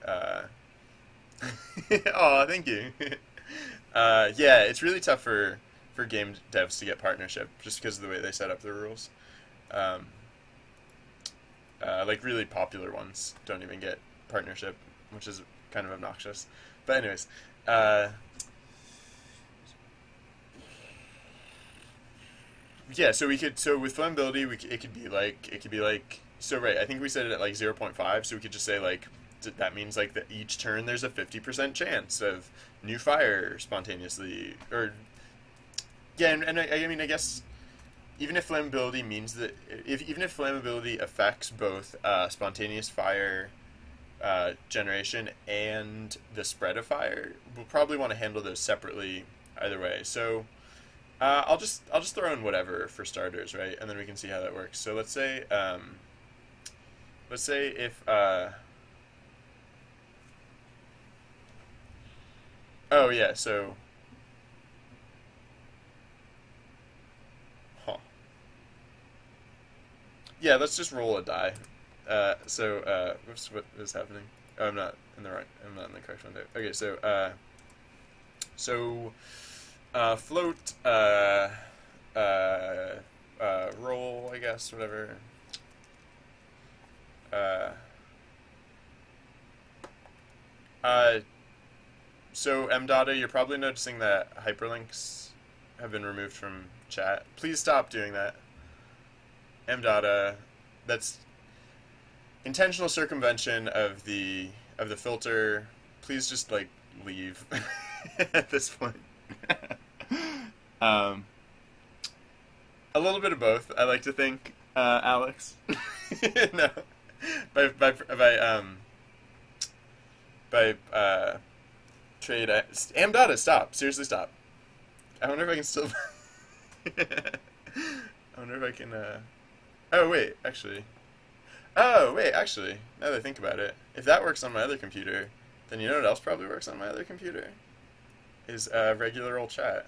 S1: oh, thank you. Yeah, it's really tough for game devs to get partnership just because of the way they set up the rules. Like really popular ones don't even get partnership, which is kind of obnoxious. But anyways, yeah. So with flammability, it could be like so right. I think we set it at like 0.5, so we could just say like that means like that each turn there's a 50% chance of new fire spontaneously or yeah. And I mean I guess even if flammability means that even if flammability affects both spontaneous fire generation and the spread of fire, we'll probably want to handle those separately either way. So I'll just throw in whatever for starters, right? And then we can see how that works. So let's say if oh yeah, so huh. Yeah, let's just roll a die. Whoops, what is happening? Oh, I'm not in the correct one. Okay, float, roll, I guess, whatever. Uh, so mdata, you're probably noticing that hyperlinks have been removed from chat. Please stop doing that. Mdata, that's intentional circumvention of the filter. Please just like leave at this point. A little bit of both. I like to think, Alex. No, by trade. Amdata, stop. Seriously, stop. I wonder if I can still. I wonder if I can. Oh wait, actually. Oh, wait, actually, now that I think about it, if that works on my other computer, then you know what else probably works on my other computer? Is regular old chat.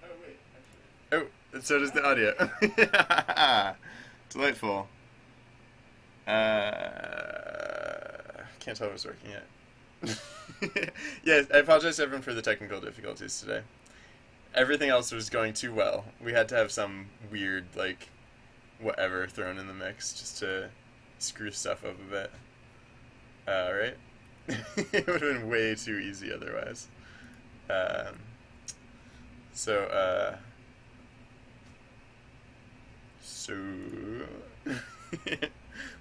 S1: Oh, wait, actually. Oh, so does the audio. Delightful. Can't tell if it's working yet. Yeah, I apologize everyone for the technical difficulties today. Everything else was going too well. We had to have some weird, like, whatever thrown in the mix just to screw stuff up a bit. Right? It would have been way too easy otherwise. So,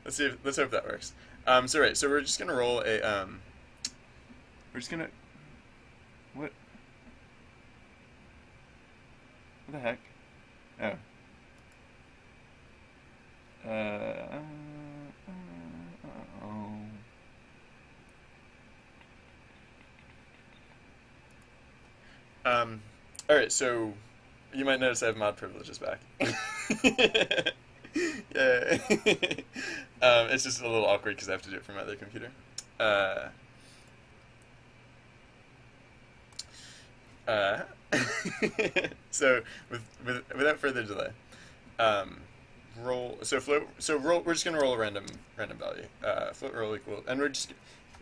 S1: Let's see. Let's hope that works. So right. So we're just gonna roll a. We're just gonna. What? What the heck? Oh. Oh. All right. So you might notice I have mod privileges back. Yeah. It's just a little awkward because I have to do it from my other computer. Uh, uh, so without further delay, roll. So float. So roll. We're just gonna roll a random value. Float roll equal, and we're just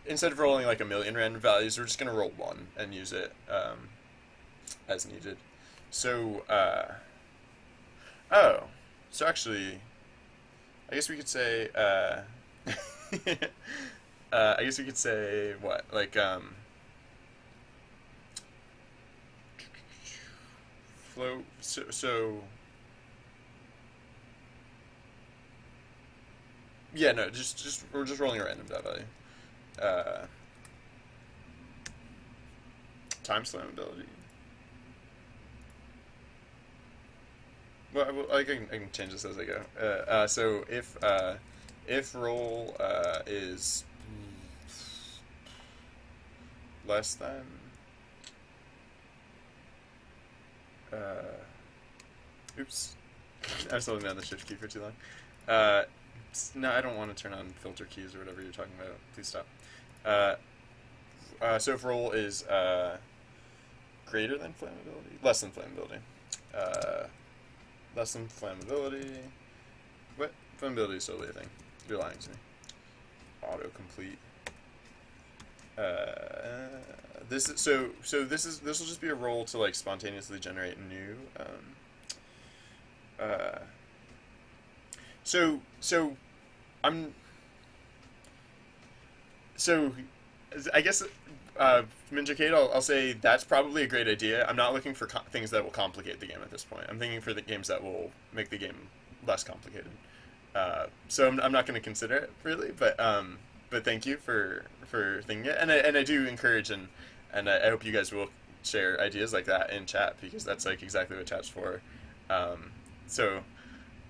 S1: instead of rolling like a million random values, we're just gonna roll one and use it as needed. So oh, so actually, I guess we could say I guess we could say what like float. So yeah, no, just we're just rolling a random dot value. Uh, Times flammability. Well, I can change this as I go. So if roll is less than oops, I was holding down the shift key for too long. No, I don't want to turn on filter keys or whatever you're talking about. Please stop. So if roll is greater than flammability, less than flammability. Less than flammability. What? Flammability is solely a thing. You're lying to me. Autocomplete. This is this will just be a roll to like spontaneously generate new. I'm. So, I guess. Minjicade, I'll say that's probably a great idea. I'm not looking for things that will complicate the game at this point. I'm thinking for the games that will make the game less complicated. So I'm not going to consider it really, but thank you for thinking it, and I do encourage and I hope you guys will share ideas like that in chat because that's like exactly what chat's for. So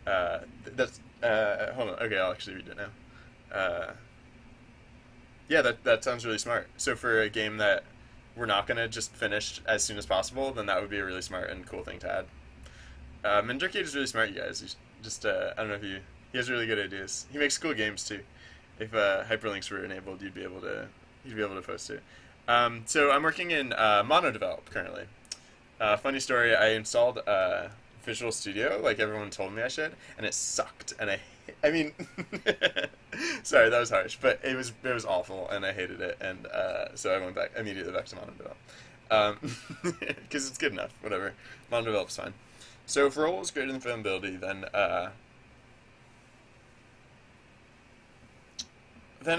S1: that's hold on. Okay, I'll actually read it now. Yeah, that sounds really smart. So for a game that we're not going to just finish as soon as possible, then that would be a really smart and cool thing to add. Minjicade is really smart, you guys. You just I don't know if he has really good ideas. He makes cool games too. If hyperlinks were enabled, you'd be able to post it. So I'm working in monodevelop currently. Funny story, I installed Visual Studio like everyone told me I should, and it sucked, and I mean, sorry, that was harsh, but it was awful, and I hated it, and so I went immediately back to monodevelop, because it's good enough, whatever. Monodevelop's fine. So if roll is greater than flammability, then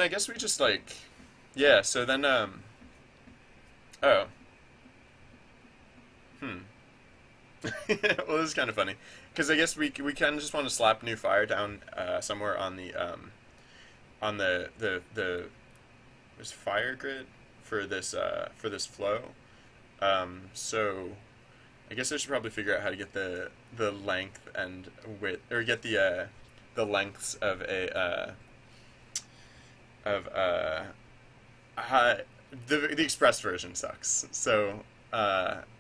S1: I guess we just like, yeah. So then oh, well, this is kind of funny because I guess we kind of just want to slap new fire down somewhere on the there's fire grid for this flow. So I guess I should probably figure out how to get the length and width, or get the lengths of a the Express version sucks. So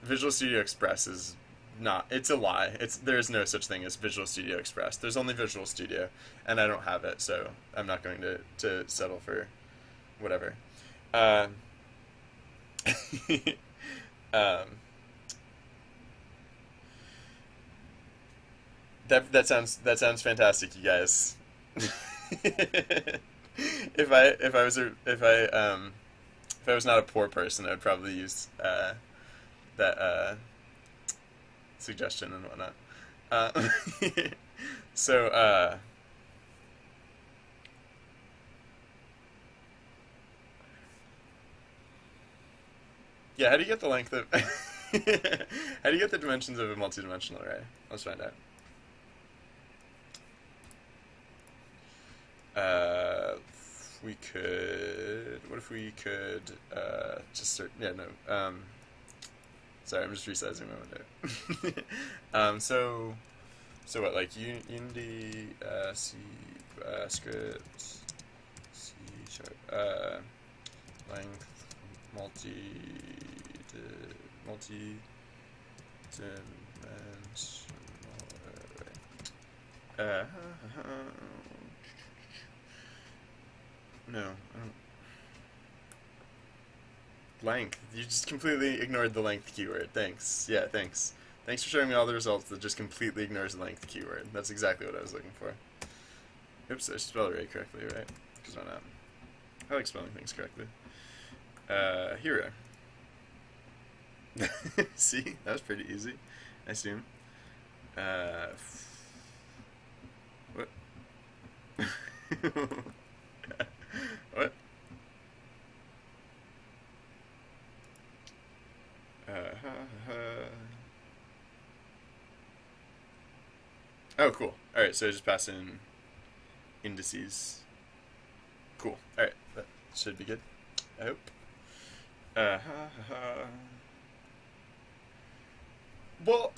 S1: Visual Studio Express is not. It's a lie. There's no such thing as Visual Studio Express. There's only Visual Studio, and I don't have it, so I'm not going to settle for whatever. That sounds fantastic, you guys. If I was not a poor person, I would probably use that suggestion and whatnot. So yeah, how do you get the length of how do you get the dimensions of a multi-dimensional array? Let's find out. we could, just start, yeah, no, sorry, I'm just resizing my window. So what, like Unity, C, script, C sharp, length, multi-dimensional array. No, I don't. Length. You just completely ignored the length keyword. Thanks. Yeah, thanks. Thanks for showing me all the results that just completely ignores the length keyword. That's exactly what I was looking for. Oops, I spelled array correctly, right? Because why not? I like spelling things correctly. Here we are. See? That was pretty easy, I assume. What? What? Oh, cool. Alright, so just pass in indices. Cool. Alright, that should be good. I hope. Well,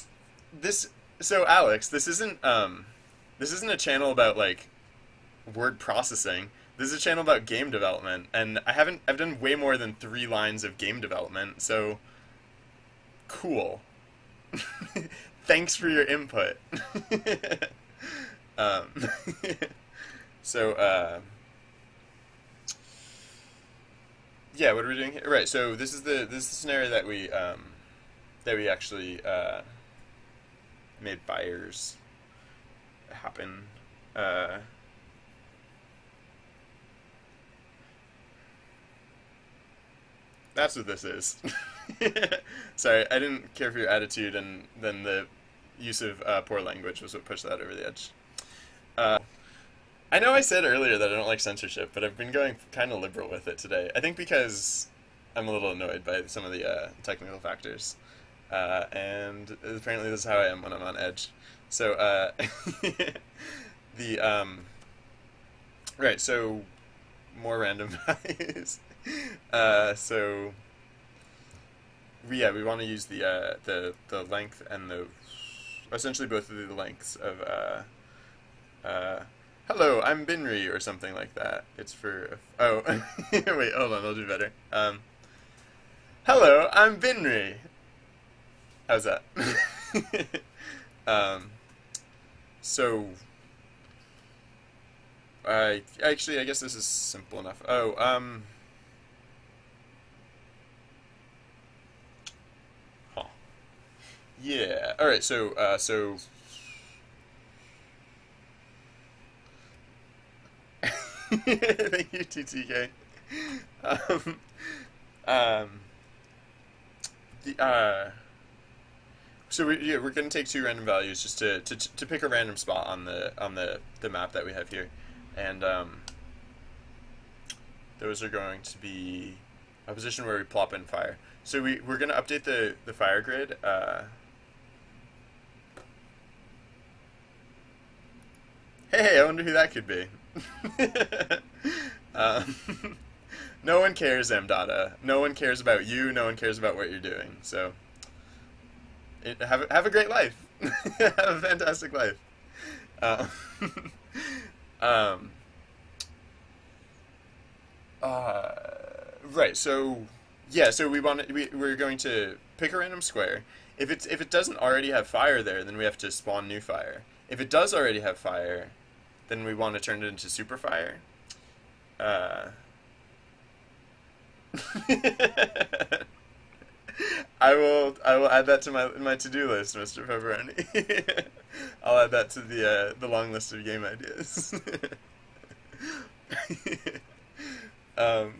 S1: so Alex, this isn't a channel about, like, word processing. This is a channel about game development, and I've done way more than 3 lines of game development, so cool. Thanks for your input. um, so, yeah, what are we doing here? Right, so this is the scenario that we actually made buyers happen. That's what this is. Sorry, I didn't care for your attitude, and then the use of poor language was what pushed that over the edge. I know I said earlier that I don't like censorship, but I've been going kind of liberal with it today. I think because I'm a little annoyed by some of the technical factors. And apparently this is how I am when I'm on edge. So, right, so more random values. So we want to use the length and essentially both of the lengths of hello, I'm Binri or something like that. It's for wait, hold on, I'll do better. Hello, I'm Binri. How's that? So I guess this is simple enough. Yeah. All right. So thank you, TTK. So we're going to take 2 random values just to pick a random spot on the map that we have here, and those are going to be a position where we plop in fire. So we're going to update the fire grid. Hey, I wonder who that could be. No one cares, Mdata. No one cares about you. No one cares about what you're doing. So, have a great life. Have a fantastic life. Right. So, yeah. So we're going to pick a random square. If it doesn't already have fire there, then we have to spawn new fire. If it does already have fire, then we want to turn it into super fire. I will add that to my to-do list, Mr. Pepperoni. I'll add that to the long list of game ideas. um,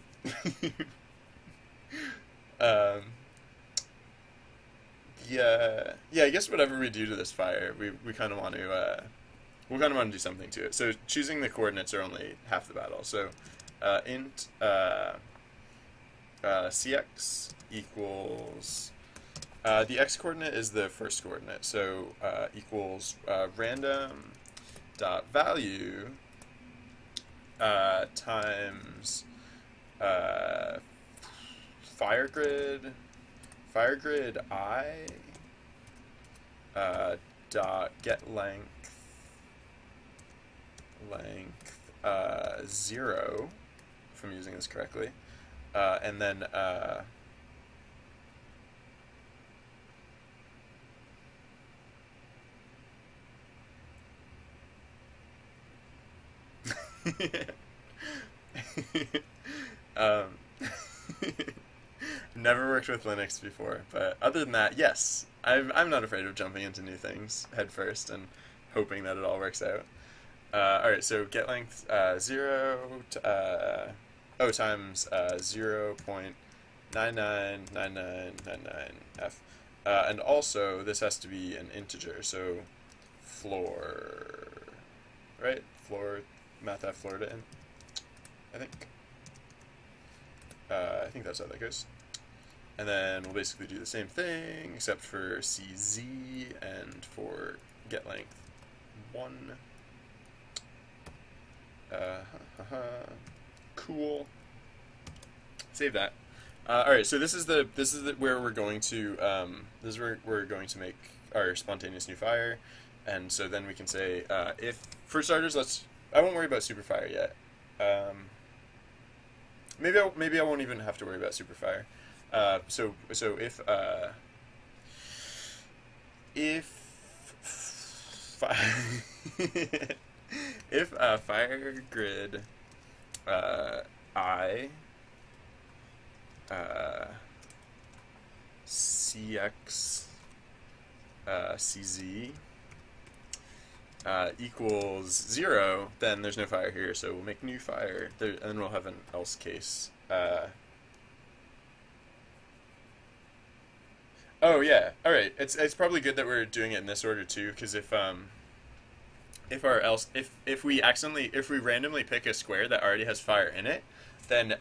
S1: yeah, I guess whatever we do to this fire, we kind of want to we'll kind of want to do something to it. So choosing the coordinates are only half the battle. So int cx equals the x coordinate is the first coordinate. So equals random dot value times firegrid I dot get length 0, if I'm using this correctly, and then um, never worked with Linux before, but other than that, yes, I'm not afraid of jumping into new things head first and hoping that it all works out. All right, so get length 0 times 0.999999f, and also this has to be an integer, so floor, right? Floor, math floor to int, I think. I think that's how that goes. And then we'll basically do the same thing, except for CZ and for get length 1. Cool. Save that. All right, so this is where we're going to this is where we're going to make our spontaneous new fire, and so then we can say if, for starters, I won't worry about superfire yet. Maybe I won't even have to worry about superfire. So if if fire grid I cx cz equals 0, then there's no fire here, so we'll make new fire there, and then we'll have an else case. Oh yeah, all right. It's probably good that we're doing it in this order too, because if we randomly pick a square that already has fire in it, then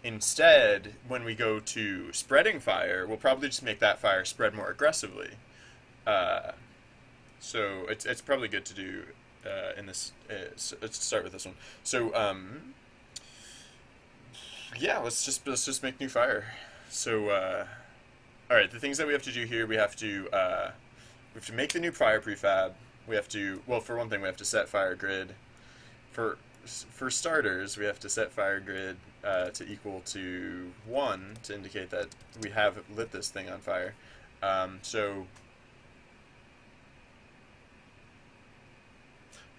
S1: instead, when we go to spreading fire, we'll probably just make that fire spread more aggressively. So it's probably good to do in this. So let's start with this one. So yeah, let's just make new fire. So all right, the things that we have to do here, we have to make the new fire prefab. We have to, well, for one thing, we have to set fire grid. For starters, we have to set fire grid to equal to 1 to indicate that we have lit this thing on fire. So,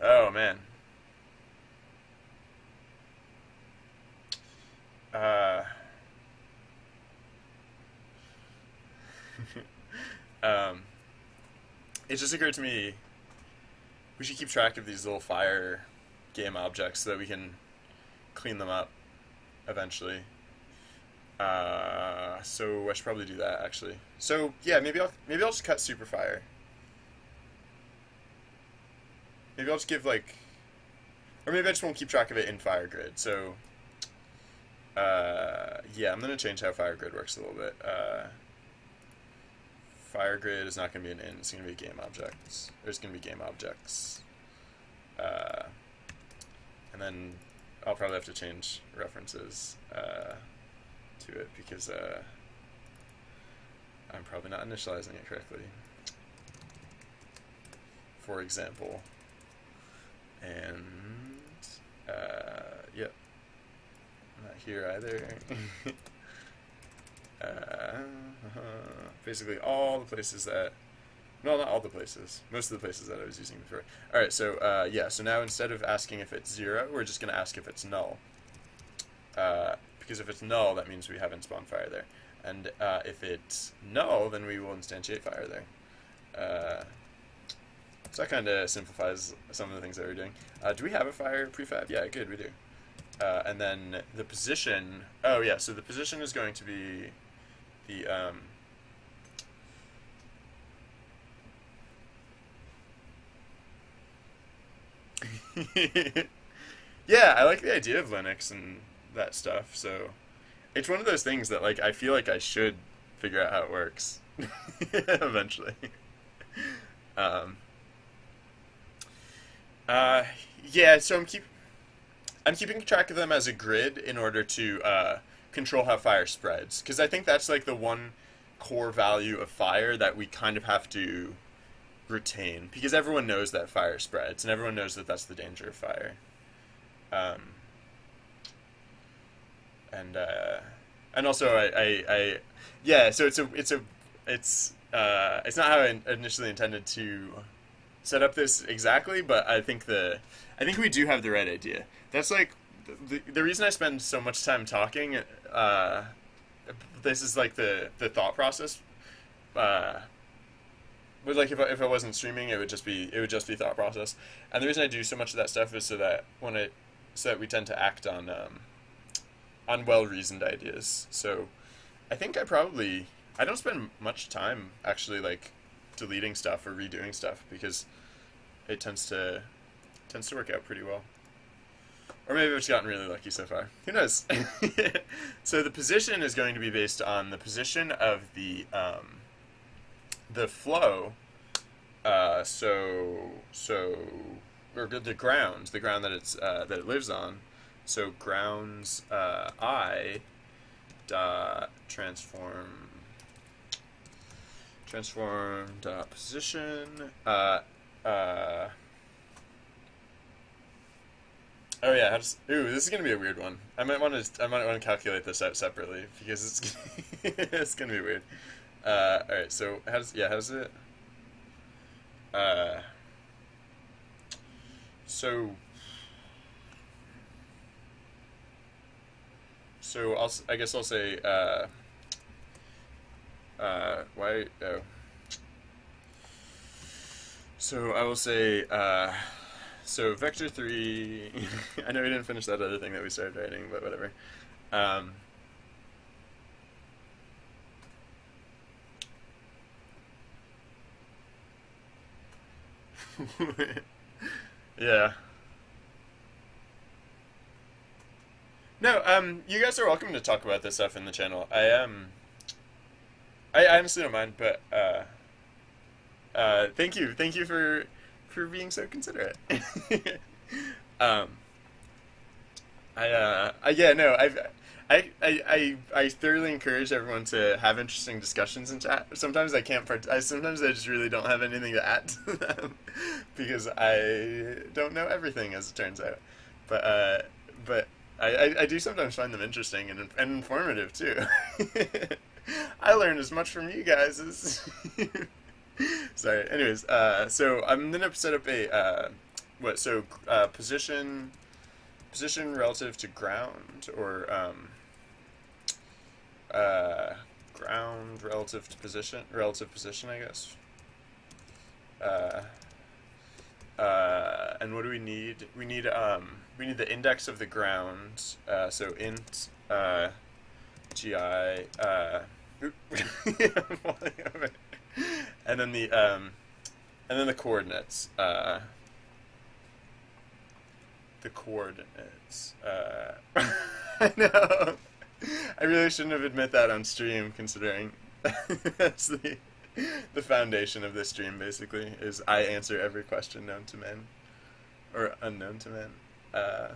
S1: oh man. It just occurred to me we should keep track of these little fire game objects so that we can clean them up eventually. So I should probably do that actually. So yeah, maybe I'll just cut superfire. Maybe I'll just give or maybe I just won't keep track of it in fire grid. So yeah, I'm gonna change how fire grid works a little bit. Fire grid is not going to be an int, it's going to be game objects. There's going to be game objects. And then I'll probably have to change references to it because I'm probably not initializing it correctly. For example. And, yep. Not here either. Basically all the places that, no, not all the places, most of the places that I was using before. Alright, so yeah, so now instead of asking if it's 0, we're just going to ask if it's null. Because if it's null, that means we haven't spawned fire there. And if it's null, then we will instantiate fire there. So that kind of simplifies some of the things that we're doing. Do we have a fire prefab? Yeah, good, we do. And then the position, oh yeah, so the position is going to be the, yeah, I like the idea of Linux and that stuff, so it's one of those things that I feel like I should figure out how it works eventually. Yeah, so I'm keeping track of them as a grid in order to control how fire spreads, because I think that's like the one core value of fire that we kind of have to retain, because everyone knows that fire spreads, and everyone knows that that's the danger of fire. Um, and also yeah. So it's not how I initially intended to set up this exactly, but I think we do have the right idea. That's like the reason I spend so much time talking. This is like the thought process. But like if I wasn't streaming, it would just be thought process. And the reason I do so much of that stuff is so that we tend to act on well reasoned ideas. So I think I don't spend much time actually like deleting stuff or redoing stuff, because it tends to work out pretty well. Or maybe I've just gotten really lucky so far. Who knows? So the position is going to be based on the position of the flow. Or the ground that it lives on. So grounds I dot transform dot position oh yeah, this is gonna be a weird one. I might want to calculate this out separately, because it's it's gonna be weird. All right, so how does it? So I guess I'll say why oh. So I will say so vector 3. I know we didn't finish that other thing that we started writing, but whatever. Yeah. No, you guys are welcome to talk about this stuff in the channel. I honestly don't mind, but thank you for being so considerate. Yeah, no, I thoroughly encourage everyone to have interesting discussions in chat. Sometimes I can't sometimes I just really don't have anything to add to them, because I don't know everything, as it turns out. But I do sometimes find them interesting and informative too. I learned as much from you guys as sorry. Anyways, so I'm gonna set up a position relative to ground, or ground relative position, I guess. And what do we need? We need the index of the ground. So int gi and then the coordinates. I know. I really shouldn't have admit that on stream, considering that's the foundation of this stream, basically, is I answer every question known to men. Or unknown to men. Yeah.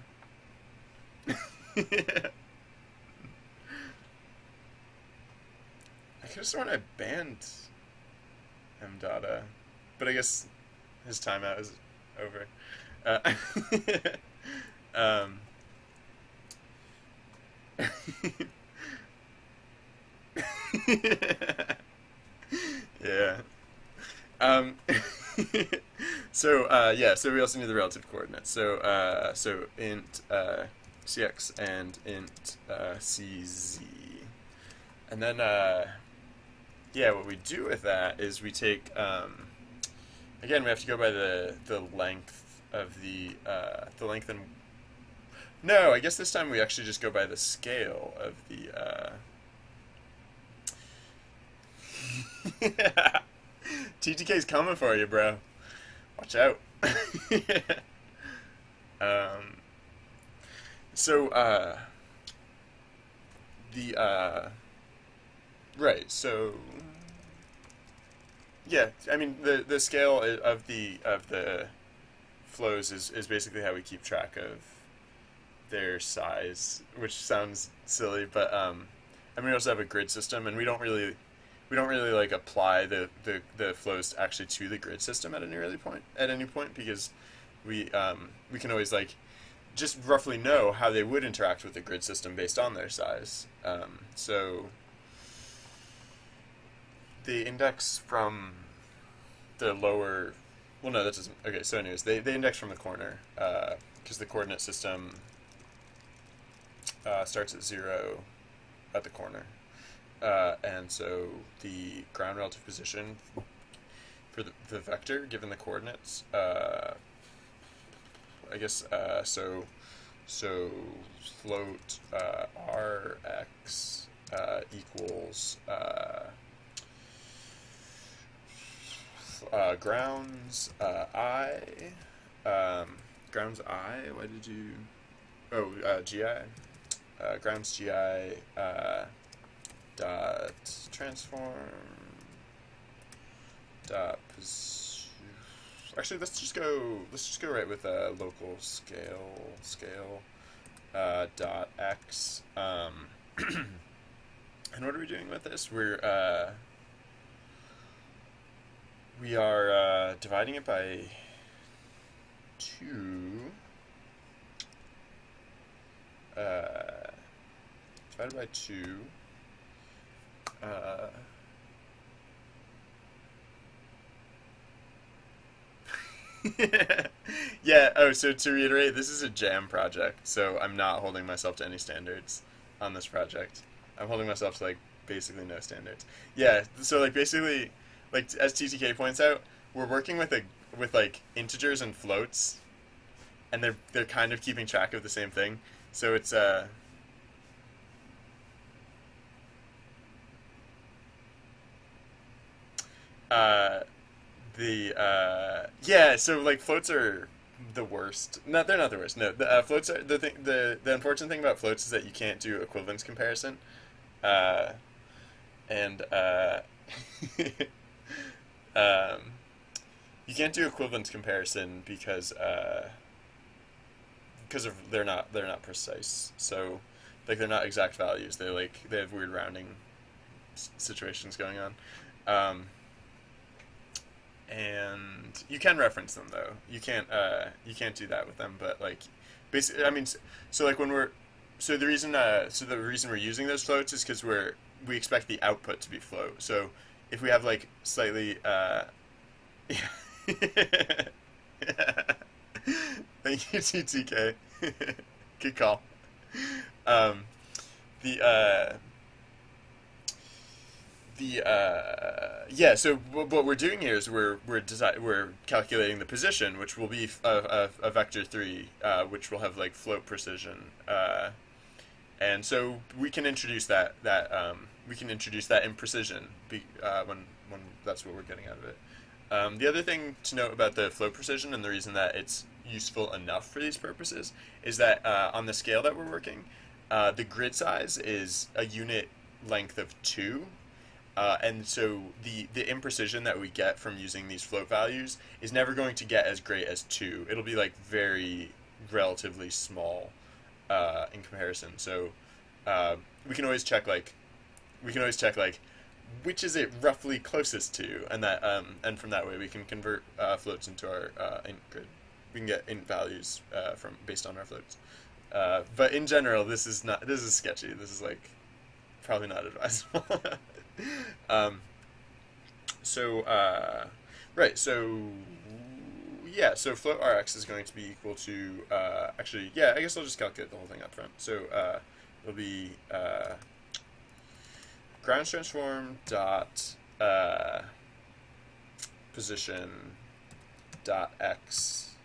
S1: I could have sworn I banned mdata, but I guess his timeout is over. Yeah. So we also need the relative coordinates. So int cx and int cz, and then what we do with that is we take again, we have to go by the length of the length and no, I guess this time we actually just go by the scale of the TTK's coming for you, bro. Watch out. Right, so yeah, I mean the scale of the flows is basically how we keep track their size, which sounds silly, but and we also have a grid system, and we don't really like apply the flows actually to the grid system at any point because we can always like just roughly know how they would interact with the grid system based on their size. So the index from the lower, well, no, that doesn't. Okay, so anyways, they index from the corner because the coordinate system starts at 0 at the corner. And so the ground relative position for the vector given the coordinates, I guess, so float Rx equals grounds I, grounds I, why did you, GI, grounds GI, dot transform dot actually let's just go right with a local scale dot x and what are we doing with this? We are dividing it by 2 divided by 2 yeah, oh, so to reiterate, this is a jam project, so I'm not holding myself to any standards on this project. I'm holding myself to, like, basically no standards. Yeah, so, like, basically, like, as TTK points out, we're working with like, integers and floats, and they're kind of keeping track of the same thing, so it's, yeah, so like floats are the worst. No, they're not the worst. No, the floats are the thing. The unfortunate thing about floats is that you can't do equivalence comparison, uh, and um, you can't do equivalence comparison because of they're not precise. So like they're not exact values. They have weird rounding situations going on. And you can reference them though. You can't do that with them. But like, basically, I mean, so like when we're the reason we're using those floats is because we expect the output to be float. So if we have like slightly, yeah. Thank you, TTK. Good call. The yeah, so what we're doing here is we're calculating the position, which will be a vector 3, which will have like float precision, and so we can introduce that imprecision when that's what we're getting out of it. The other thing to note about the float precision and the reason that it's useful enough for these purposes is that on the scale that we're working, the grid size is a unit length of 2. And so the imprecision that we get from using these float values is never going to get as great as 2. It'll be like very relatively small in comparison. So we can always check like which is it roughly closest to, and that and from that way we can convert floats into our int grid. We can get int values from based on our floats. But in general, this is sketchy. This is like probably not advisable. Right, so yeah, so float Rx is going to be equal to actually, yeah, I guess I'll just calculate the whole thing up front. So it'll be ground transform dot position dot x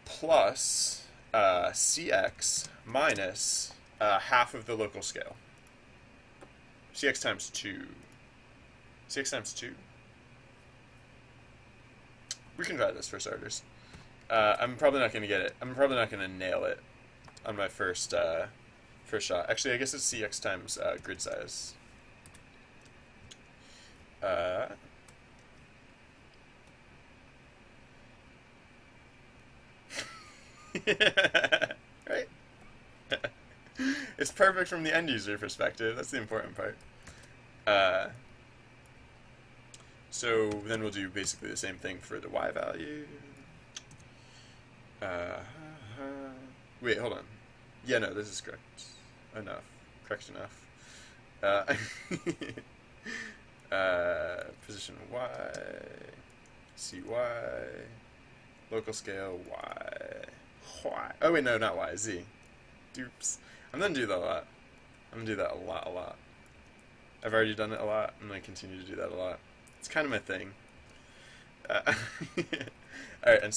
S1: plus cx minus half of the local scale. Cx times 2. Cx times 2? We can try this for starters. I'm probably not going to get it. I'm probably not going to nail it on my first shot. Actually, I guess it's Cx times grid size. Right? It's perfect from the end user perspective. That's the important part. So then we'll do basically the same thing for the y value. Wait, hold on. Yeah, no, this is correct enough. Correct enough. Position y, cy, local scale y. Oh wait, no, not y, z. Doops. I'm gonna do that a lot. I'm gonna do that a lot. I've already done it a lot. I'm gonna continue to do that a lot. It's kind of my thing. Alright, and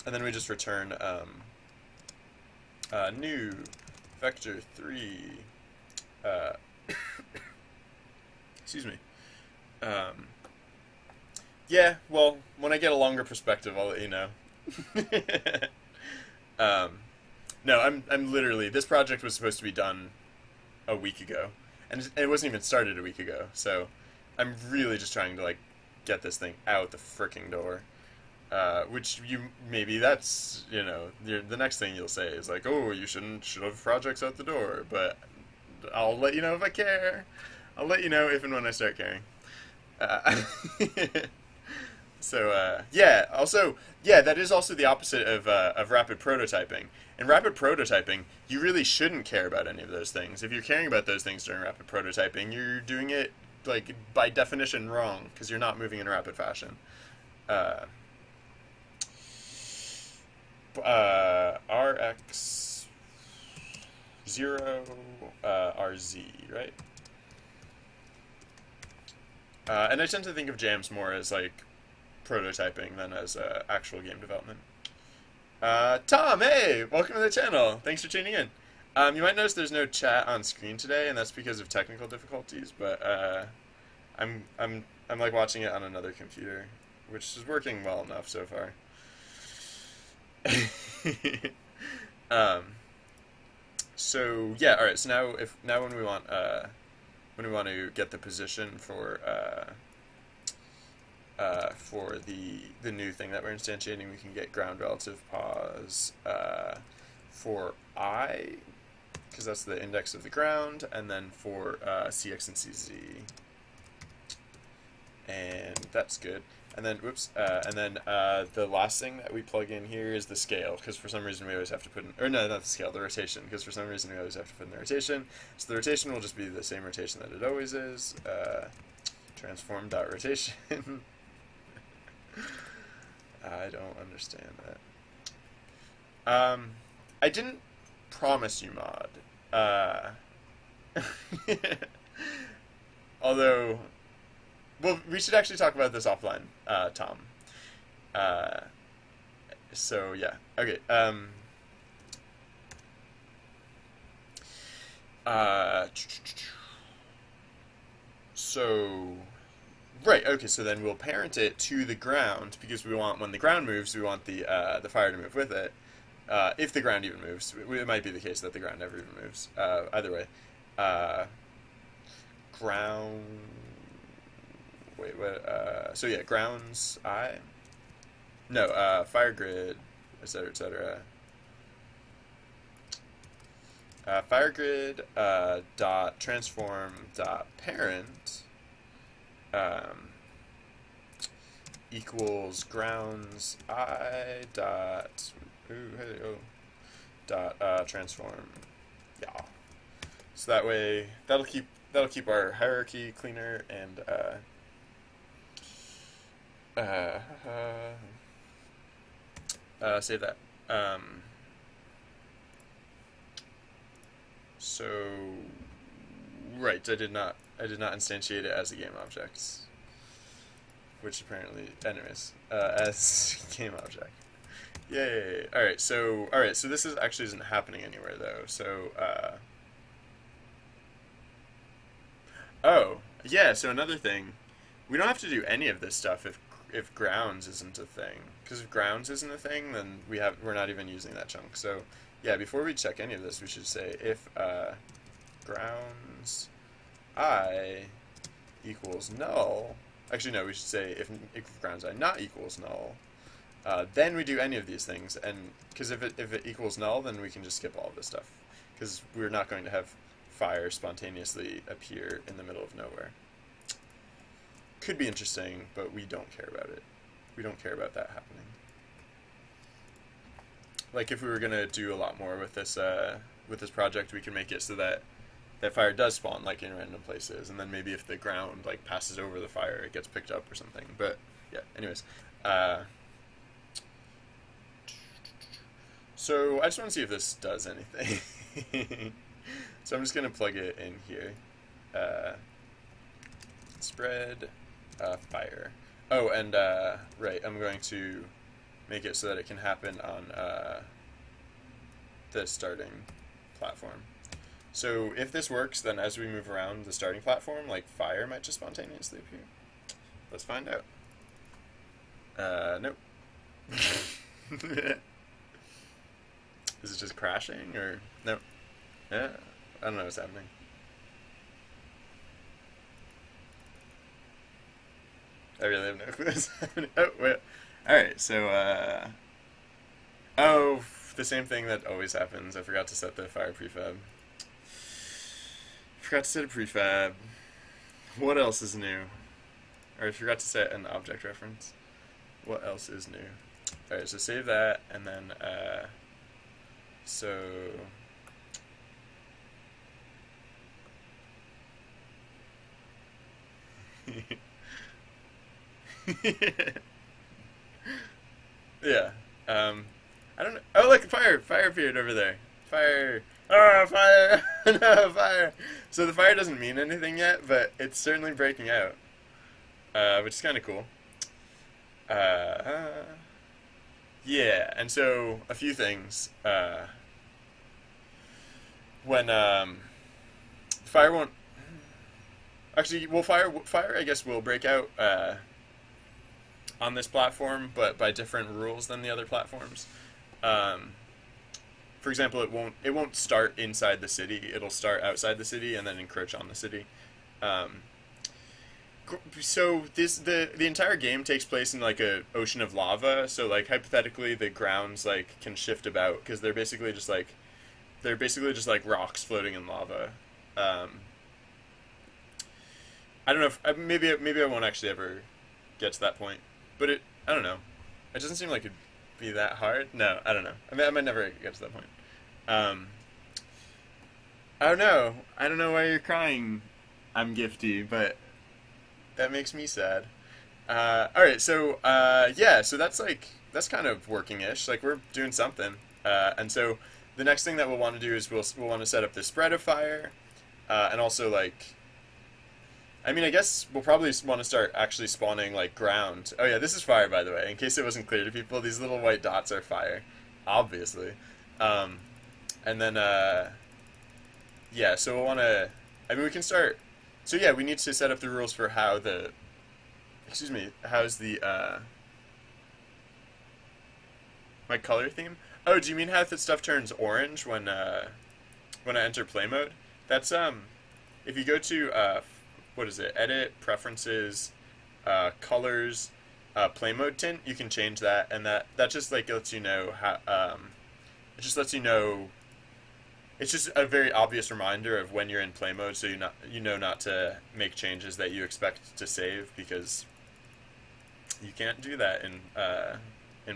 S1: then we just return new vector 3. Excuse me. Yeah, well, when I get a longer perspective, I'll let you know. No, I'm literally, this project was supposed to be done a week ago, and it wasn't even started a week ago, so I'm really just trying to, like, get this thing out the fricking door. Which maybe that's, you know, the next thing you'll say is like, oh, you should have projects out the door, but I'll let you know if I care. I'll let you know if and when I start caring. Yeah, also, yeah, that is also the opposite of rapid prototyping. In rapid prototyping, you really shouldn't care about any of those things. If you're caring about those things during rapid prototyping, you're doing it, like, by definition wrong, because you're not moving in rapid fashion. RX 0 RZ, right? And I tend to think of jams more as like prototyping than as actual game development. Tom, hey, welcome to the channel. Thanks for tuning in. You might notice there's no chat on screen today, and that's because of technical difficulties. But I'm like watching it on another computer, which is working well enough so far. So yeah, all right. So now when we want to get the position for the new thing that we're instantiating, we can get ground relative pos for I, because that's the index of the ground, and then for CX and CZ, and that's good. And then, the last thing that we plug in here is the scale, because for some reason we always have to put in, or no, not the scale, the rotation, because for some reason we always have to put in the rotation. So the rotation will just be the same rotation that it always is, transform.rotation. I don't understand that. I didn't promise you mod. Although, well, we should actually talk about this offline, Tom. So yeah, okay. So right, okay. So then we'll parent it to the ground, because we want, when the ground moves, we want the fire to move with it. If the ground even moves, it might be the case that the ground never even moves. Either way, ground. Wait, what? So yeah, grounds I. No, fire grid, etc., etc. Fire grid dot transform dot parent equals grounds I dot dot transform. Yeah. So that way that'll keep our hierarchy cleaner, and save that. So right, I did not instantiate it as a game object, which apparently, anyways, as game object. Yay! All right, so this isn't happening anywhere though. So oh yeah, so another thing, we don't have to do any of this stuff if grounds isn't a thing. Because if grounds isn't a thing, then we're not even using that chunk. So yeah, before we check any of this, we should say if grounds I equals null. Actually, no, we should say if grounds I not equals null, then we do any of these things, and because if it equals null, then we can just skip all of this stuff, because we're not going to have fire spontaneously appear in the middle of nowhere. Could be interesting, but we don't care about it. We don't care about that happening. Like if we were gonna do a lot more with this project, we can make it so that fire does spawn like in random places, and then maybe if the ground like passes over the fire, it gets picked up or something. But yeah, anyways. So I just want to see if this does anything. So I'm just gonna plug it in here. Spread fire. Oh, and right, I'm going to make it so that it can happen on the starting platform. So if this works, then as we move around the starting platform, like fire might just spontaneously appear. Let's find out. Nope. Is it just crashing or no? Yeah, I don't know what's happening. I really have no clue what's happening. Oh, wait. Alright, so, oh, the same thing that always happens. I forgot to set the fire prefab. Forgot to set a prefab. What else is new? Or I forgot to set an object reference. What else is new? Alright, so save that, and then, so... Yeah. I don't know. Oh, look, fire! Fire appeared over there. Fire! Oh, fire! No, fire! So the fire doesn't mean anything yet, but it's certainly breaking out, which is kind of cool. Yeah, and so a few things. When fire won't. Actually, well, fire I guess will break out on this platform, but by different rules than the other platforms. For example, it won't start inside the city. It'll start outside the city and then encroach on the city. So the entire game takes place in like a ocean of lava. So like hypothetically, the grounds like can shift about because they're basically just like rocks floating in lava. I don't know if maybe I won't actually ever get to that point, but I don't know. It doesn't seem like it'd be that hard. No, I don't know. I mean, I might never get to that point. I don't know. I don't know why you're crying. I'm gifty, but that makes me sad. All right, so yeah, so that's kind of working-ish. Like we're doing something, and so the next thing that we'll want to do is we'll want to set up the spread of fire, and also like. I mean, I guess we'll probably want to start actually spawning, like, ground. Oh, yeah, this is fire, by the way. In case it wasn't clear to people, these little white dots are fire. Obviously. And then, yeah, so we'll want to... I mean, we can start... So, yeah, we need to set up the rules for how the... Excuse me. How's the, my color theme? Oh, do you mean how the stuff turns orange when I enter play mode? That's, if you go to, what is it? Edit, preferences, colors, play mode tint. You can change that, and that just like lets you know how. It just lets you know. It's just a very obvious reminder of when you're in play mode, so you know not to make changes that you expect to save because you can't do that in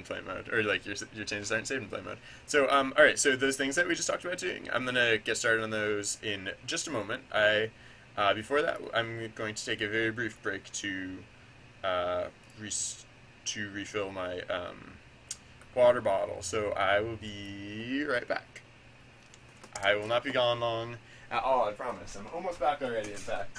S1: play mode, or like your changes aren't saved in play mode. So all right, so those things that we just talked about doing, I'm gonna get started on those in just a moment. Before that, I'm going to take a very brief break to refill my water bottle. So I will be right back. I will not be gone long at all, I promise. I'm almost back already, in fact.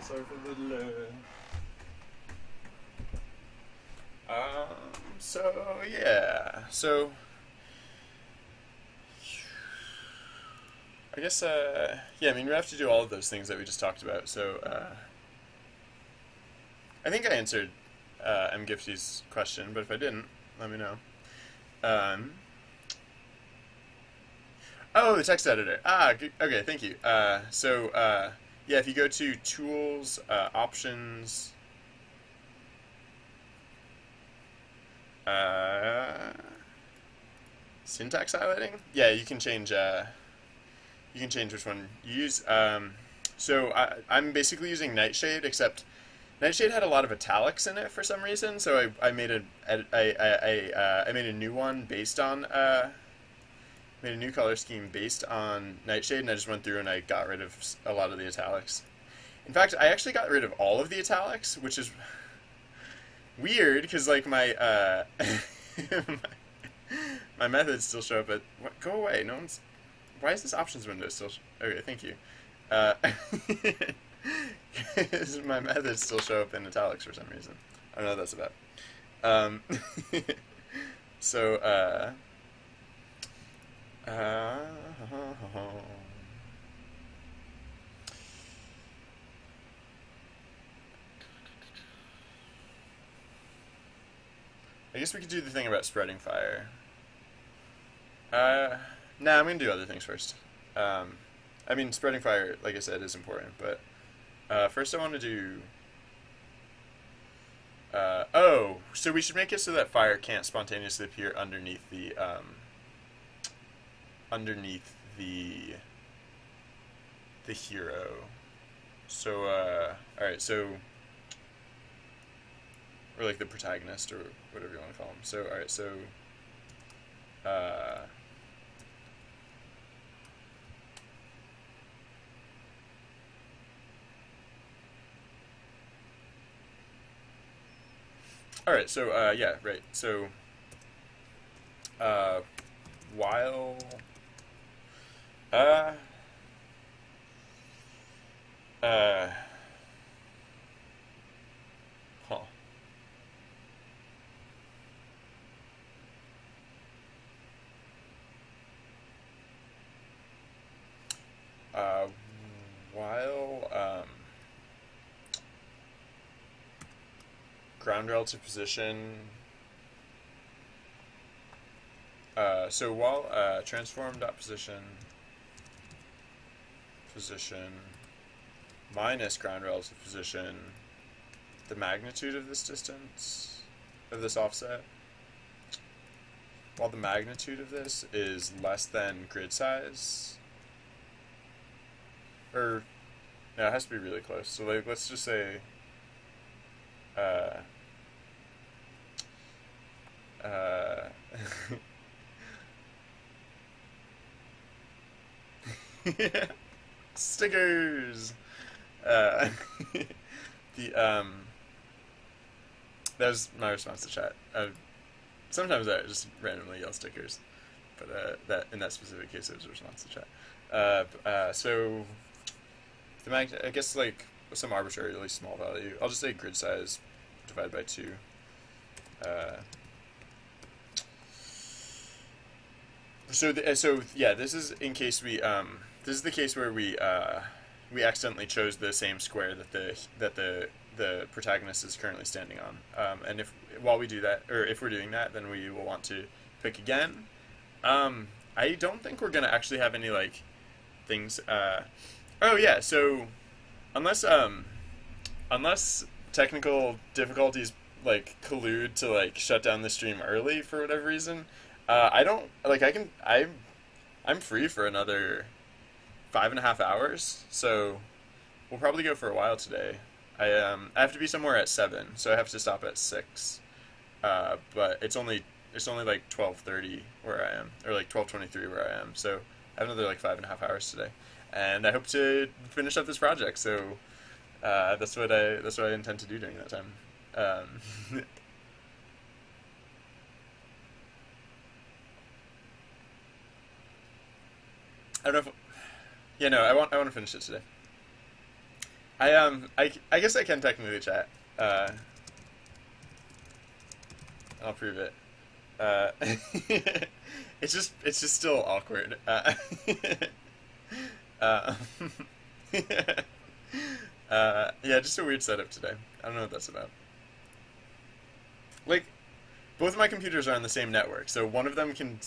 S1: sorry for the delay. So yeah, so I guess yeah, I mean we have to do all of those things that we just talked about. So I think I answered mgifty's question, but if I didn't, let me know. Oh, the text editor. Okay, thank you. Yeah, if you go to Tools, Options, syntax highlighting. Yeah, you can change which one you use. I'm basically using Nightshade, except Nightshade had a lot of italics in it for some reason. So I made I made a new one based on made a new color scheme based on Nightshade, and I just went through and I got rid of a lot of the italics. In fact, I actually got rid of all of the italics, which is weird because like my my methods still show up. But go away. No one's. Why is this options window still? Okay, thank you. My methods still show up in italics for some reason. I don't know what that's about. So. I guess we could do the thing about spreading fire. Nah, I'm gonna do other things first. I mean, spreading fire, like I said, is important, but first I want to do. Oh, so we should make it so that fire can't spontaneously appear underneath the hero. So all right, so or like the protagonist or whatever you want to call him. So all right, so all right, so yeah, right. So while uh uh huh. Uh, while ground relative position. So while transform.position position minus ground relative position, the magnitude of this distance of this offset, while the magnitude of this is less than grid size, or no, it has to be really close. So like, let's just say stickers. Uh, the that was my response to chat. Sometimes I just randomly yell stickers, but that in that specific case it was a response to chat. So the I guess like some arbitrarily small value. I'll just say grid size divided by 2. So yeah, this is in case we this is the case where we accidentally chose the same square that the protagonist is currently standing on. And while we do that, or if we're doing that, then we will want to pick again. I don't think we're gonna actually have any like things. Oh yeah, so unless technical difficulties like collude to like shut down the stream early for whatever reason, I don't like I'm free for another 5.5 hours, so we'll probably go for a while today. I have to be somewhere at 7, so I have to stop at 6. But it's only like 12:30 where I am, or like 12:23 where I am. So I have another like 5.5 hours today, and I hope to finish up this project. So that's what I intend to do during that time. I don't know if, yeah, no, I want to finish it today. I guess I can technically chat. Uh, I'll prove it. Uh, it's just still awkward. Uh, yeah, just a weird setup today. I don't know what that's about. Like, both of my computers are on the same network, so one of them can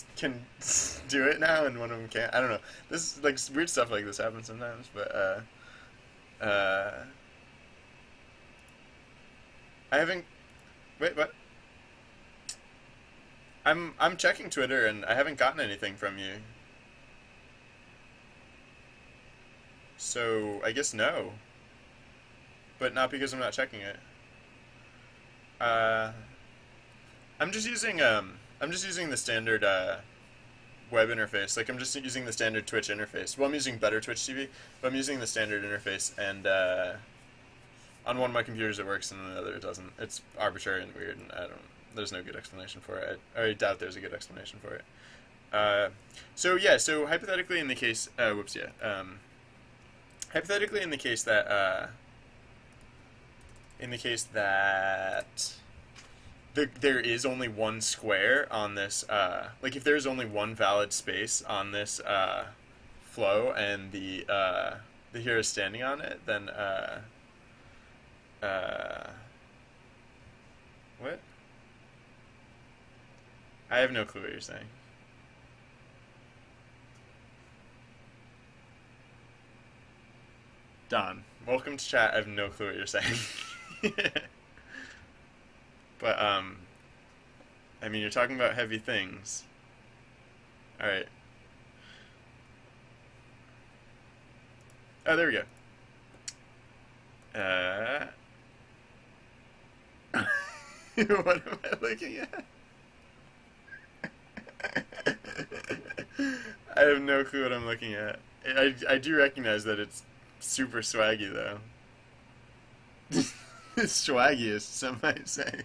S1: do it now, and one of them can't. I don't know. This like weird stuff like this happens sometimes, but uh, I haven't. Wait, what? I'm checking Twitter, and I haven't gotten anything from you. So I guess no, but not because I'm not checking it. Uh, I'm just using the standard web interface. Like I'm just using the standard Twitch interface. Well, I'm using better Twitch TV, but I'm using the standard interface, and on one of my computers it works, and on the other it doesn't. It's arbitrary and weird, and I don't. There's no good explanation for it. I doubt there's a good explanation for it. So yeah, so hypothetically in the case, whoops, yeah. Hypothetically in the case that, there is only one square on this, like if there's only one valid space on this flow, and the hero is standing on it, then what? I have no clue what you're saying. Don, welcome to chat. I have no clue what you're saying. But I mean, you're talking about heavy things. All right. Oh, there we go. What am I looking at? I have no clue what I'm looking at. I do recognize that it's super swaggy though. Swaggiest, some might say.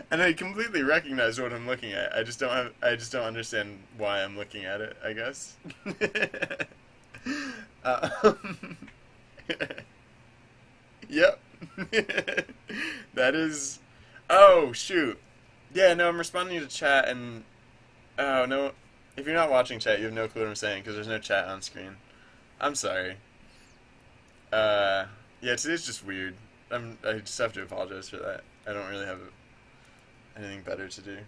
S1: And I completely recognize what I'm looking at. I just don't understand why I'm looking at it, I guess. um, yep. That is. Oh shoot. Yeah, no, I'm responding to chat, and oh no, if you're not watching chat, you have no clue what I'm saying because there's no chat on screen. I'm sorry. Yeah, today's just weird. I just have to apologize for that. I don't really have anything better to do.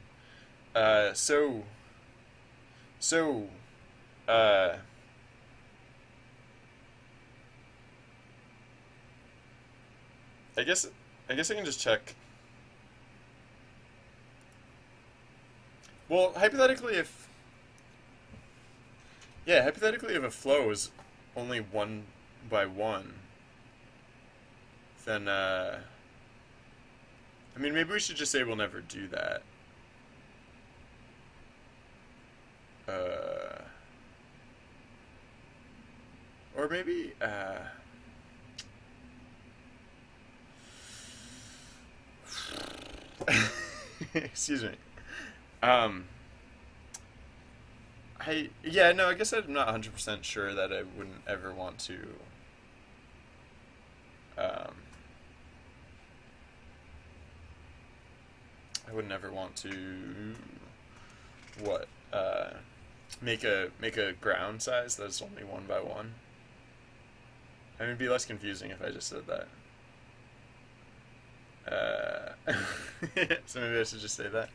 S1: So, uh, I guess, I guess I can just check. Well, hypothetically, if a flow is only one by one, then I mean, maybe we should just say we'll never do that. Uh, or maybe, excuse me. Um, yeah, no, I guess I'm not 100% sure that I wouldn't ever want to, um, I would never want to, what, make a ground size that's only one by one. I mean, it'd be less confusing if I just said that. So maybe I should just say that.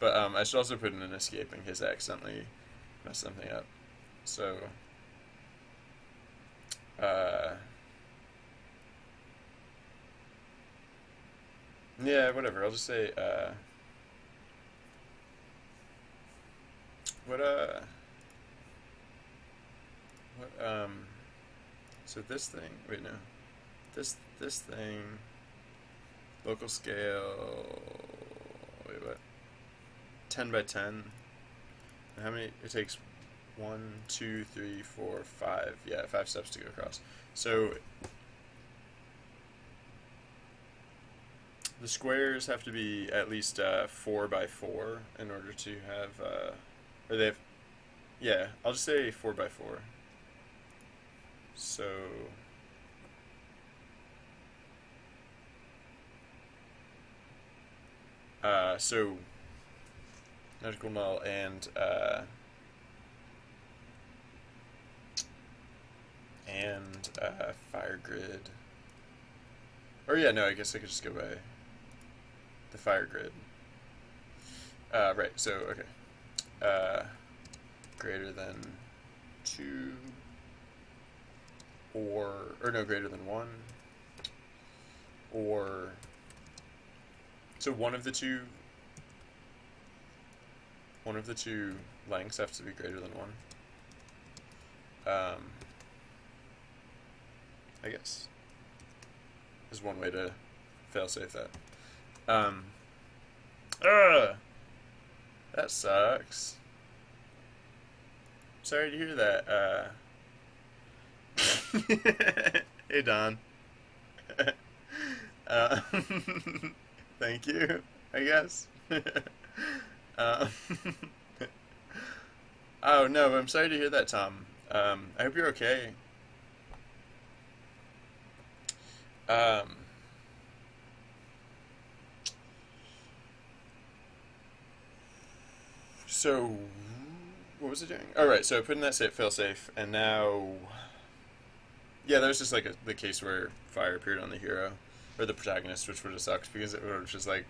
S1: But I should also put in an escape in case I accidentally mess something up. So, uh, yeah, whatever. I'll just say, what, what, so this thing, wait, no. This thing, local scale, wait, what? 10 by 10. How many? It takes 1, 2, 3, 4, 5. Yeah, 5 steps to go across. So the squares have to be at least 4 by 4 in order to have, or they have, yeah, I'll just say 4 by 4. So So magical null and fire grid. Or yeah, no, I guess I could just go by the fire grid. Right, so, okay. Greater than 2, or no, greater than 1, or, so one of the two lengths have to be greater than 1. I guess is one way to fail-safe that. That sucks. Sorry to hear that. Hey, Don. Thank you, I guess. Oh, no, I'm sorry to hear that, Tom. I hope you're okay. So, what was it doing? Oh, right, so I put in that fail-safe, and now... Yeah, that was just like the case where fire appeared on the hero, or the protagonist, which would have sucked, because it would have just like...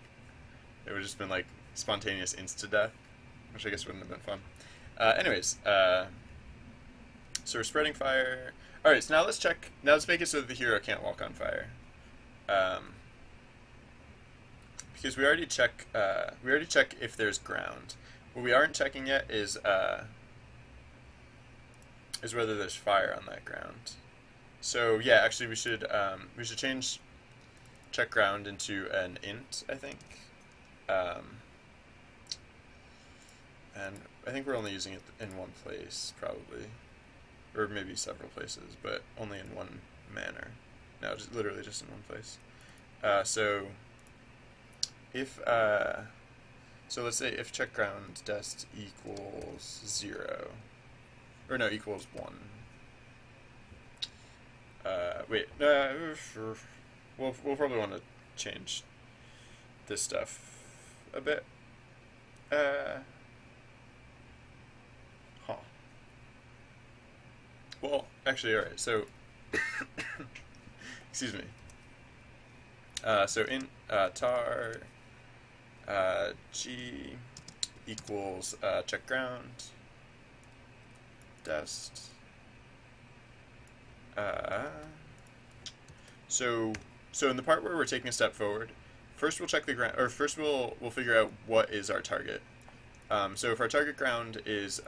S1: It would have just been like spontaneous insta-death, which I guess wouldn't have been fun. Anyways, so we're spreading fire. Alright, so now let's check... Now let's make it so that the hero can't walk on fire. Because we already check if there's ground. What we aren't checking yet is whether there's fire on that ground. So yeah, actually we should change check ground into an int, I think. And I think we're only using it in one place, probably, or maybe several places, but only in one manner. No, just literally just in one place. So if so let's say if check ground dest equals 0, or no, equals 1. Wait, we'll probably want to change this stuff a bit. Well, actually, alright, so, excuse me. So in tar g equals check ground dest. So in the part where we're taking a step forward, first we'll check the ground, or first we'll figure out what is our target. So if our target ground is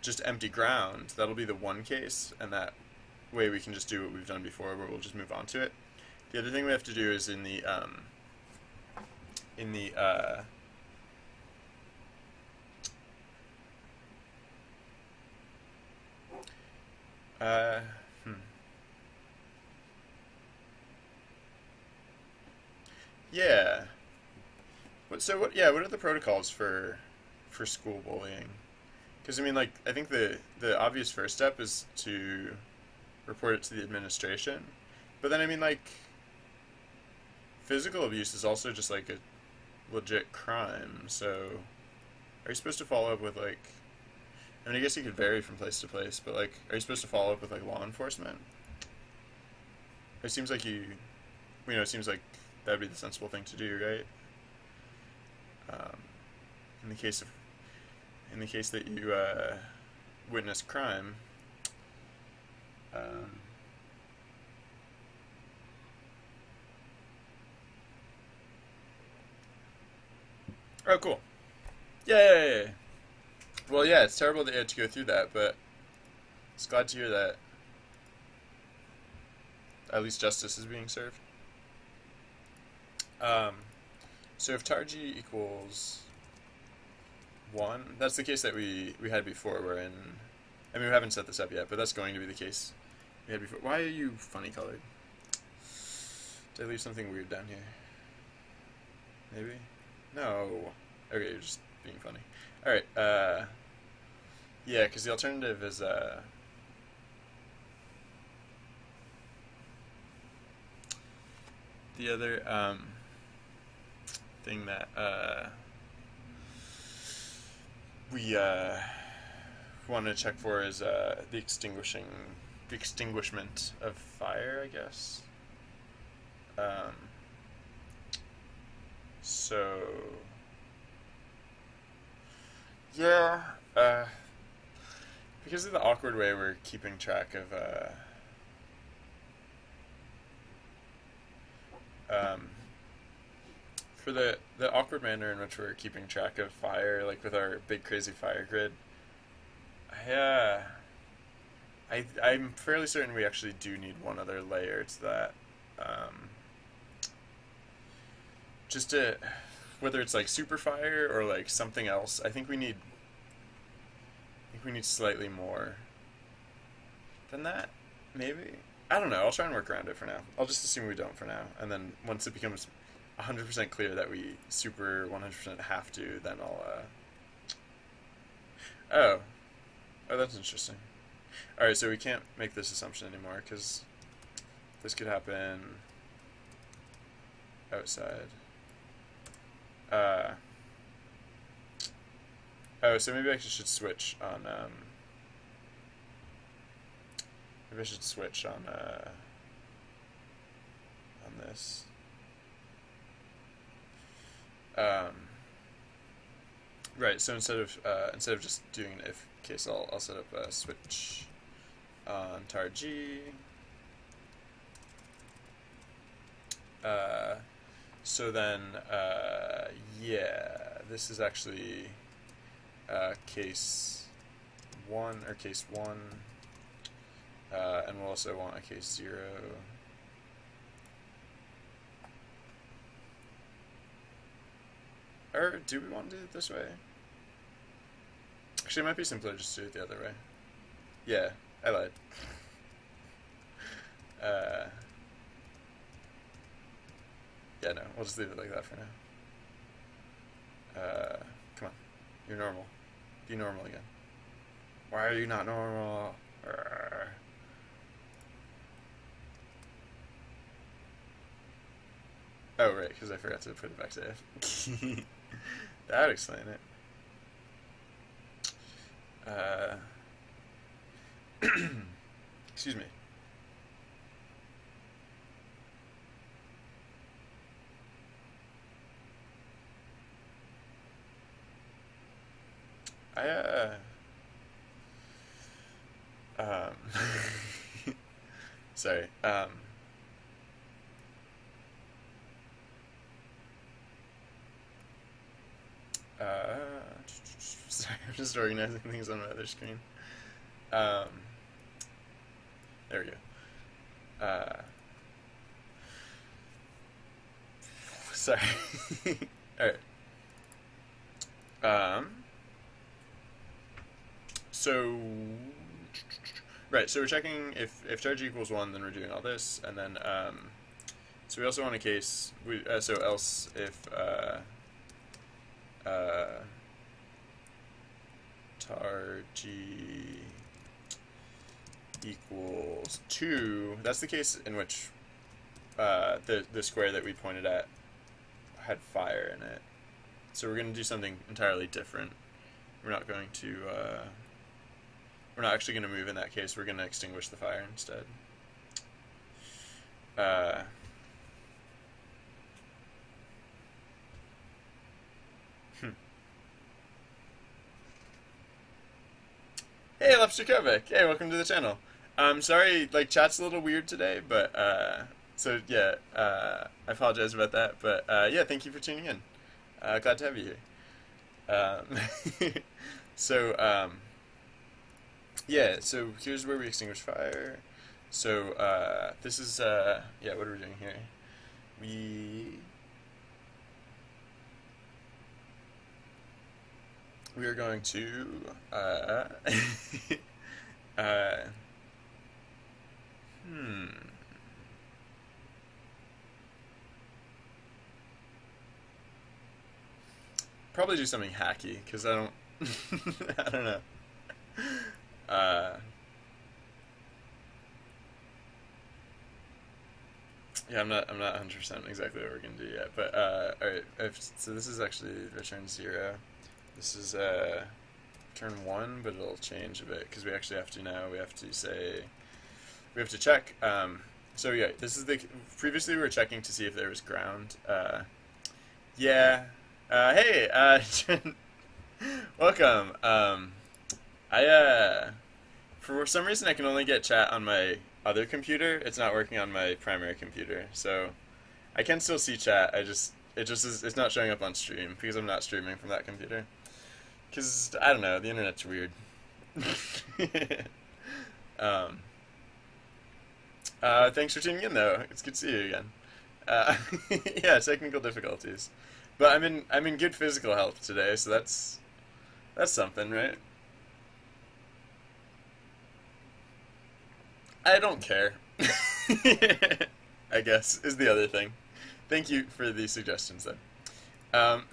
S1: just empty ground, that'll be the one case, and that way we can just do what we've done before, where we'll just move on to it. The other thing we have to do is in the yeah. What are the protocols for school bullying? Because I mean, like, I think the obvious first step is to report it to the administration, but then I mean, like, physical abuse is also just like a legit crime. So are you supposed to follow up with, like, I mean, I guess you could vary from place to place, but like, are you supposed to follow up with like law enforcement? It seems like it seems like that'd be the sensible thing to do, right? In the case that you witness crime, oh, cool. Yeah. Well, yeah, it's terrible that you had to go through that, but it's glad to hear that at least justice is being served. So if tar g equals 1, that's the case that we had before. We're in, I mean, we haven't set this up yet, but that's going to be the case we had before. Why are you funny colored? Did I leave something weird down here? Maybe? No. Okay, you're just being funny. Alright, yeah, because the alternative is, the other, thing that we want to check for is the extinguishment of fire, I guess. So yeah, because of the awkward way we're keeping track of for the awkward manner in which we're keeping track of fire, like with our big crazy fire grid, I'm fairly certain we actually do need one other layer to that. Just to, whether it's like super fire or like something else, I think we need slightly more than that, maybe. I don't know. I'll try and work around it for now. I'll just assume we don't for now, and then once it becomes 100% clear that we super 100% have to, then I'll oh, that's interesting. Alright, so we can't make this assumption anymore, because this could happen outside. Oh, so maybe I should switch on, maybe I should switch on this. Right, so instead of just doing an if case, I'll set up a switch on tar G. So then, yeah, this is actually case 1, or case 1, and we'll also want a case 0. Or do we want to do it this way? Actually, it might be simpler just to do it the other way. Yeah, I lied. Yeah, no, we'll just leave it like that for now. Come on, you're normal. Be normal again. Why are you not normal? Oh, right, because I forgot to put it back to if. That would explain it. Excuse me. Sorry. Sorry, I'm just organizing things on my other screen. There we go. Sorry. Alright. So, right, so we're checking if charge equals 1, then we're doing all this, and then, so we also want a case, so else if, tar G equals 2, that's the case in which the square that we pointed at had fire in it. So we're going to do something entirely different. We're not going to, we're not actually going to move in that case, we're going to extinguish the fire instead. Hey, Lepstrakovic! Hey, welcome to the channel. Sorry, like, chat's a little weird today, but, so, yeah, I apologize about that, but, yeah, thank you for tuning in. Glad to have you here. So, yeah, so here's where we extinguish fire. So, this is, yeah, what are we doing here? We are going to, probably do something hacky, because I don't, I don't know. Yeah, I'm not 100% exactly what we're gonna do yet, but all right. So this is actually return 0. This is turn 1, but it'll change a bit because we actually have to now. We have to say we have to check. So yeah, this is the previously we were checking to see if there was ground. Yeah. Hey. Welcome. I for some reason I can only get chat on my other computer. It's not working on my primary computer, so I can still see chat. It's not showing up on stream because I'm not streaming from that computer. Because I don't know, the internet's weird. um, Thanks for tuning in though. It's good to see you again. Uh, yeah, technical difficulties, but I'm in good physical health today, so that's something, right? I don't care. I guess is the other thing. Thank you for the suggestions, then. Um,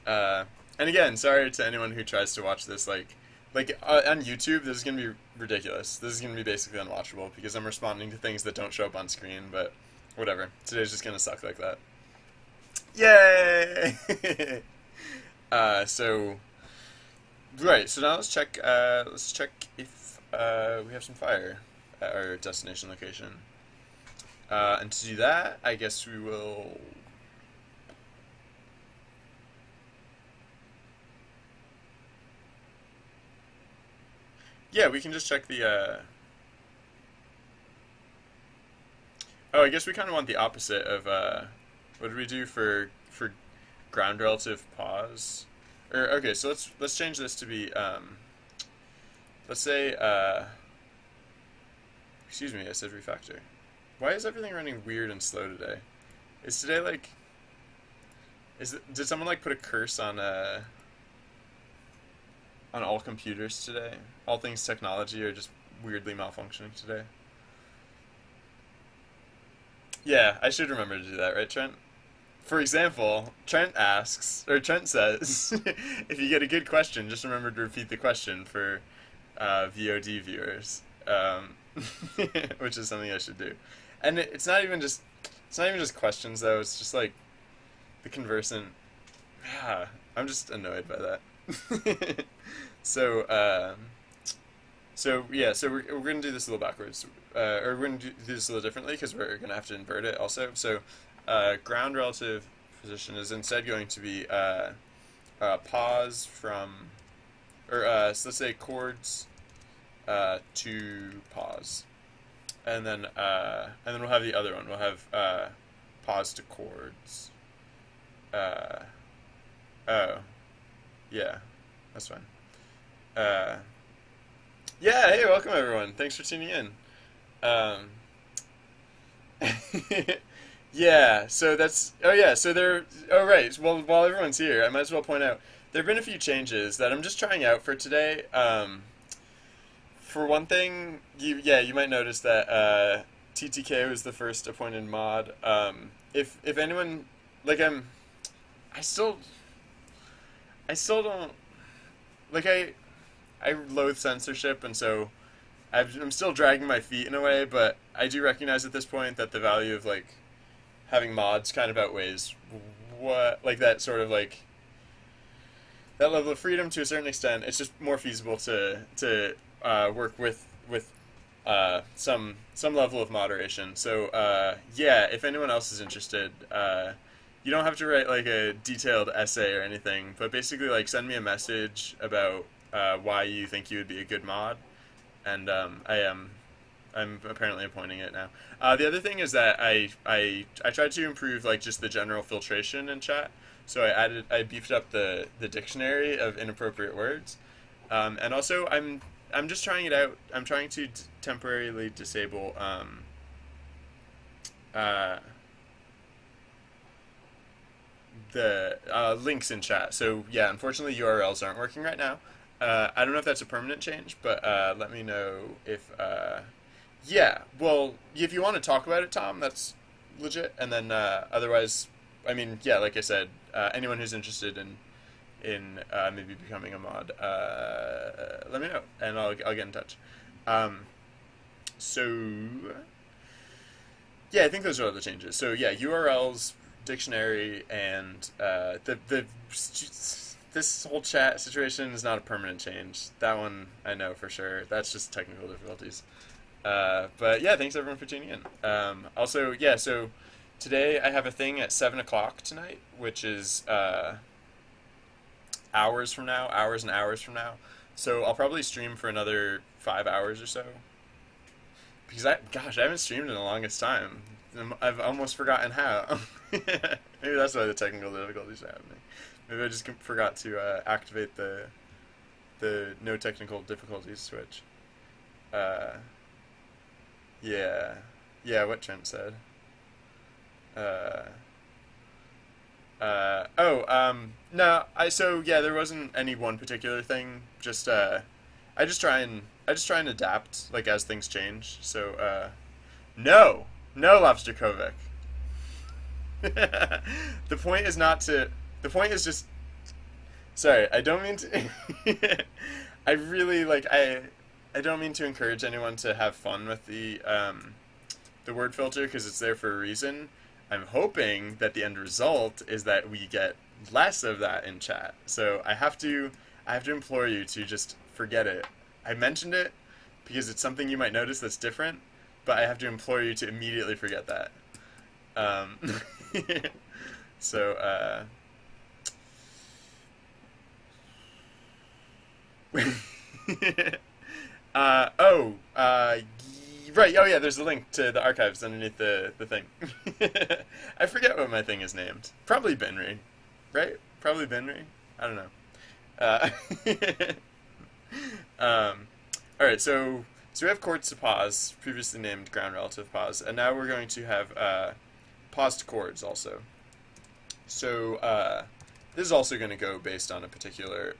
S1: and again, sorry to anyone who tries to watch this. On YouTube, this is gonna be ridiculous. This is gonna be basically unwatchable because I'm responding to things that don't show up on screen. But whatever. Today's just gonna suck like that. Yay! So right. So now let's check. Let's check if we have some fire at our destination location. And to do that, I guess we will. Yeah, we can just check the. Oh, I guess we kind of want the opposite of. What did we do for ground relative pause? Or okay, so let's change this to be. Let's say. Excuse me, I said refactor. Why is everything running weird and slow today? Is today like? Did someone like put a curse on all computers today? All things technology are just weirdly malfunctioning today. Yeah, I should remember to do that, right, Trent? For example, Trent says, if you get a good question, just remember to repeat the question for VOD viewers, which is something I should do. And it's not even just questions though. It's just like the conversant. I'm just annoyed by that. So, we're gonna do this a little backwards, or we're gonna do this a little differently because we're gonna have to invert it also. So, ground relative position is instead going to be pause from, or so let's say chords to pause, and then we'll have the other one. We'll have pause to chords. Oh, yeah, that's fine. Uh, yeah, hey, welcome everyone. Thanks for tuning in. Um, yeah, so that's. Oh yeah, so there. Oh right. Well, while everyone's here, I might as well point out there have been a few changes that I'm just trying out for today. For one thing, you might notice that TTK was the first appointed mod. If anyone like I still don't like I loathe censorship, and so I'm still dragging my feet in a way. But I do recognize at this point that the value of like having mods kind of outweighs what like that sort of like that level of freedom to a certain extent. It's just more feasible to work with some level of moderation. So yeah, if anyone else is interested, you don't have to write like a detailed essay or anything, but basically like send me a message about why you think you would be a good mod, and I'm apparently appointing it now. The other thing is that I tried to improve like just the general filtration in chat. So I beefed up the dictionary of inappropriate words, and also I'm just trying it out. I'm trying to temporarily disable the links in chat. So yeah, unfortunately URLs aren't working right now. I don't know if that's a permanent change, but let me know if yeah. Well, if you want to talk about it, Tom, that's legit. And then otherwise, I mean, yeah, like I said, anyone who's interested in maybe becoming a mod, let me know, and I'll get in touch. So Yeah, I think those are all the changes. So yeah, URLs, dictionary, and this whole chat situation is not a permanent change. That one I know for sure. That's just technical difficulties. But yeah, thanks everyone for tuning in. Also, yeah, so today I have a thing at 7 o'clock tonight, which is hours from now, hours and hours from now. So I'll probably stream for another 5 hours or so. Because gosh, I haven't streamed in the longest time. I've almost forgotten how. Maybe that's why the technical difficulties are happening. Maybe I just forgot to activate the no technical difficulties switch. Yeah, yeah, what Trent said. No, so yeah, there wasn't any one particular thing. Just I just try and adapt like as things change. So no, Lobster Kovic. The point is not to. The point is just. Sorry, I don't mean to. I really like I don't mean to encourage anyone to have fun with the word filter because it's there for a reason. I'm hoping that the end result is that we get less of that in chat. So I have to implore you to just forget it. I mentioned it because it's something you might notice that's different, but I have to implore you to immediately forget that. So right. Oh yeah, there's a link to the archives underneath the thing. I forget what my thing is named. Probably Benry, right? Probably Benry. I don't know. All right. So we have chords to pause, previously named ground relative pause, and now we're going to have paused chords also. So this is also going to go based on a particular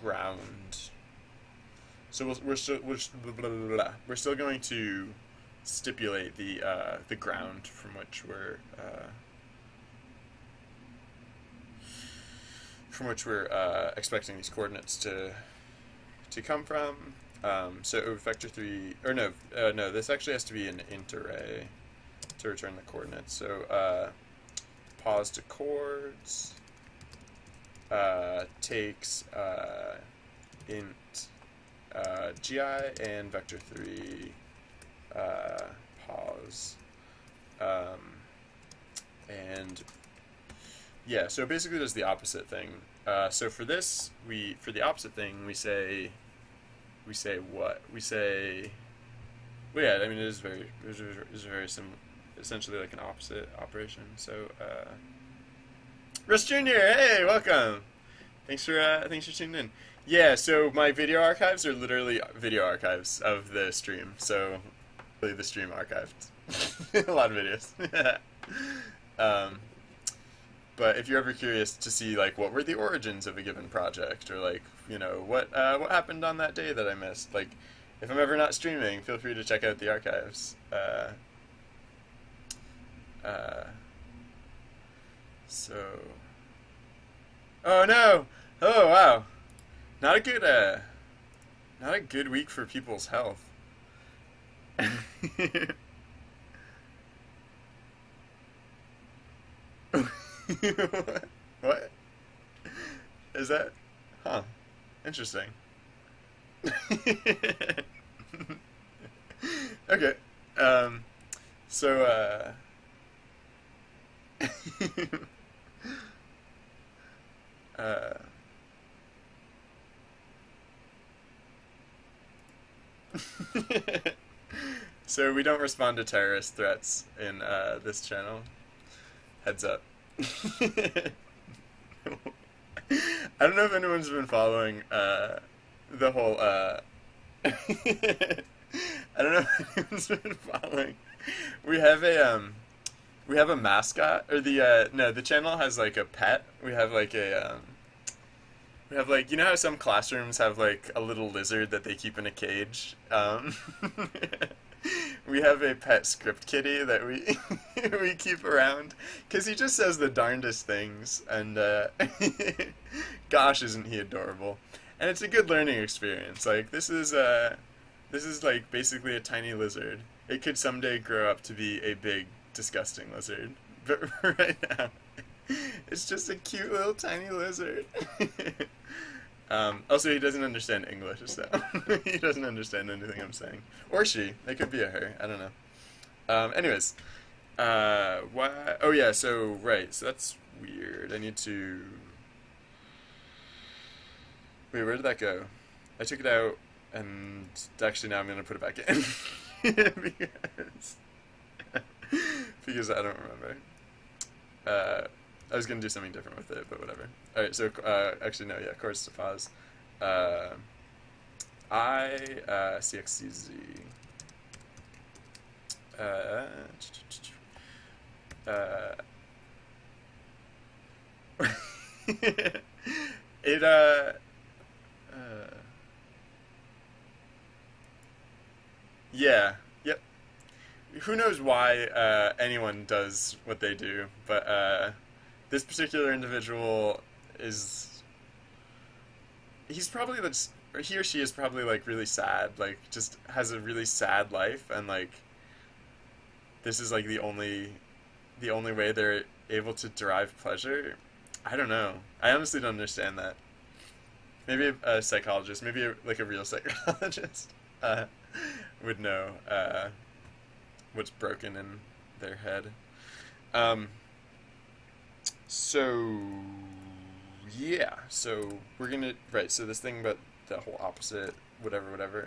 S1: ground. So we're still going to stipulate the ground from which we're expecting these coordinates to come from. So vector 3 or no, this actually has to be an int array to return the coordinates. So pause to chords takes int gi and vector 3 pause, and yeah, so basically does the opposite thing. So for this, for the opposite thing we say what? We say, well, yeah, I mean it is very similar, essentially like an opposite operation. So Russ Jr., hey, welcome. Thanks for tuning in. Yeah, so my video archives are literally video archives of the stream. So really the stream archived. A lot of videos. But if you're ever curious to see like what were the origins of a given project, or like, you know, what happened on that day that I missed, like if I'm ever not streaming, feel free to check out the archives. So oh no! Oh wow! Not a good week for people's health. What? Is that? Huh. Interesting. Okay. So, so we don't respond to terrorist threats in this channel. Heads up. I don't know if anyone's been following the whole I don't know if anyone's been following. We have a mascot, or the channel has like a pet. We have like you know how some classrooms have like a little lizard that they keep in a cage? We have a pet script kitty that we keep around because he just says the darndest things, and gosh, isn't he adorable? And it's a good learning experience. Like this is This is like basically a tiny lizard. It could someday grow up to be a big, disgusting lizard. But right now, it's just a cute little tiny lizard. Also, he doesn't understand English, so he doesn't understand anything I'm saying. Or she. It could be a her. I don't know. Anyways. Why? Oh, yeah, so, right. So that's weird. I need to... Wait, where did that go? I took it out, and actually now I'm going to put it back in. because I don't remember. I was going to do something different with it, but whatever. Alright, so, actually, no, yeah, chorus to pause. CXCZ. It, yeah, yep. Who knows why anyone does what they do, but this particular individual is, he's probably just, or he or she is probably like really sad, like just has a really sad life, and like this is like the only way they're able to derive pleasure. I don't know. I honestly don't understand that. Maybe a psychologist, maybe like a real psychologist would know what's broken in their head. So yeah, so we're gonna, right, so this thing about the whole opposite whatever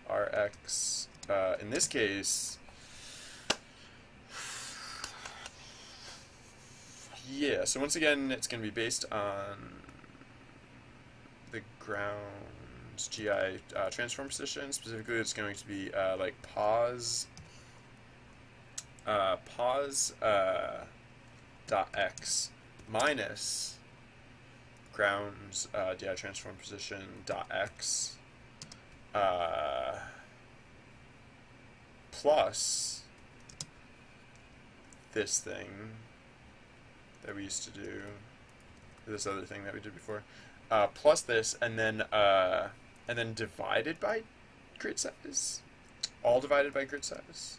S1: Rx in this case, yeah, so once again it's gonna be based on the ground's GI transform position. Specifically, it's going to be like pause dot x minus ground's DI transform position dot x plus this thing that we used to do, this other thing that we did before, plus this, and then divided by grid size, all divided by grid size.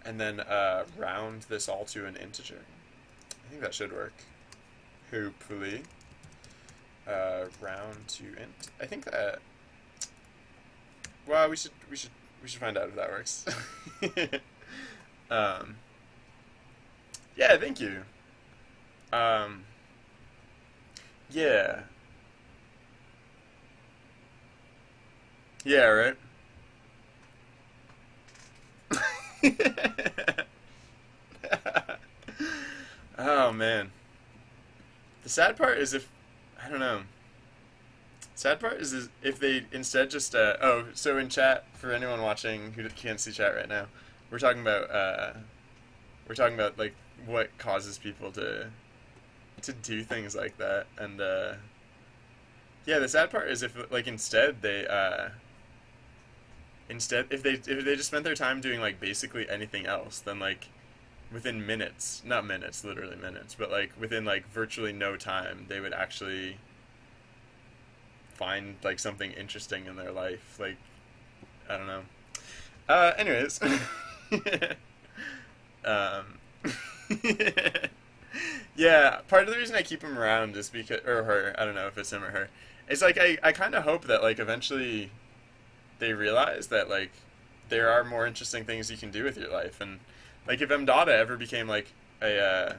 S1: And then round this all to an integer. I think that should work. Hopefully. Round to int. I think that. Well, we should find out if that works. Yeah, thank you. Yeah. Yeah, right? Oh, man. The sad part is if, I don't know. Sad part is if they instead just, oh, so in chat, for anyone watching who can't see chat right now, we're talking about, like, what causes people to do things like that, and, yeah, the sad part is if, like, instead they, if they just spent their time doing, like, basically anything else, then, like, within minutes, not minutes, literally minutes, but, like, within, like, virtually no time, they would actually find, like, something interesting in their life. Like, I don't know. Anyways. Yeah, part of the reason I keep him around is because, or her, I don't know if it's him or her, it's like, I kind of hope that, like, eventually they realize that, like, there are more interesting things you can do with your life, and, like, if M. Dada ever became, like, a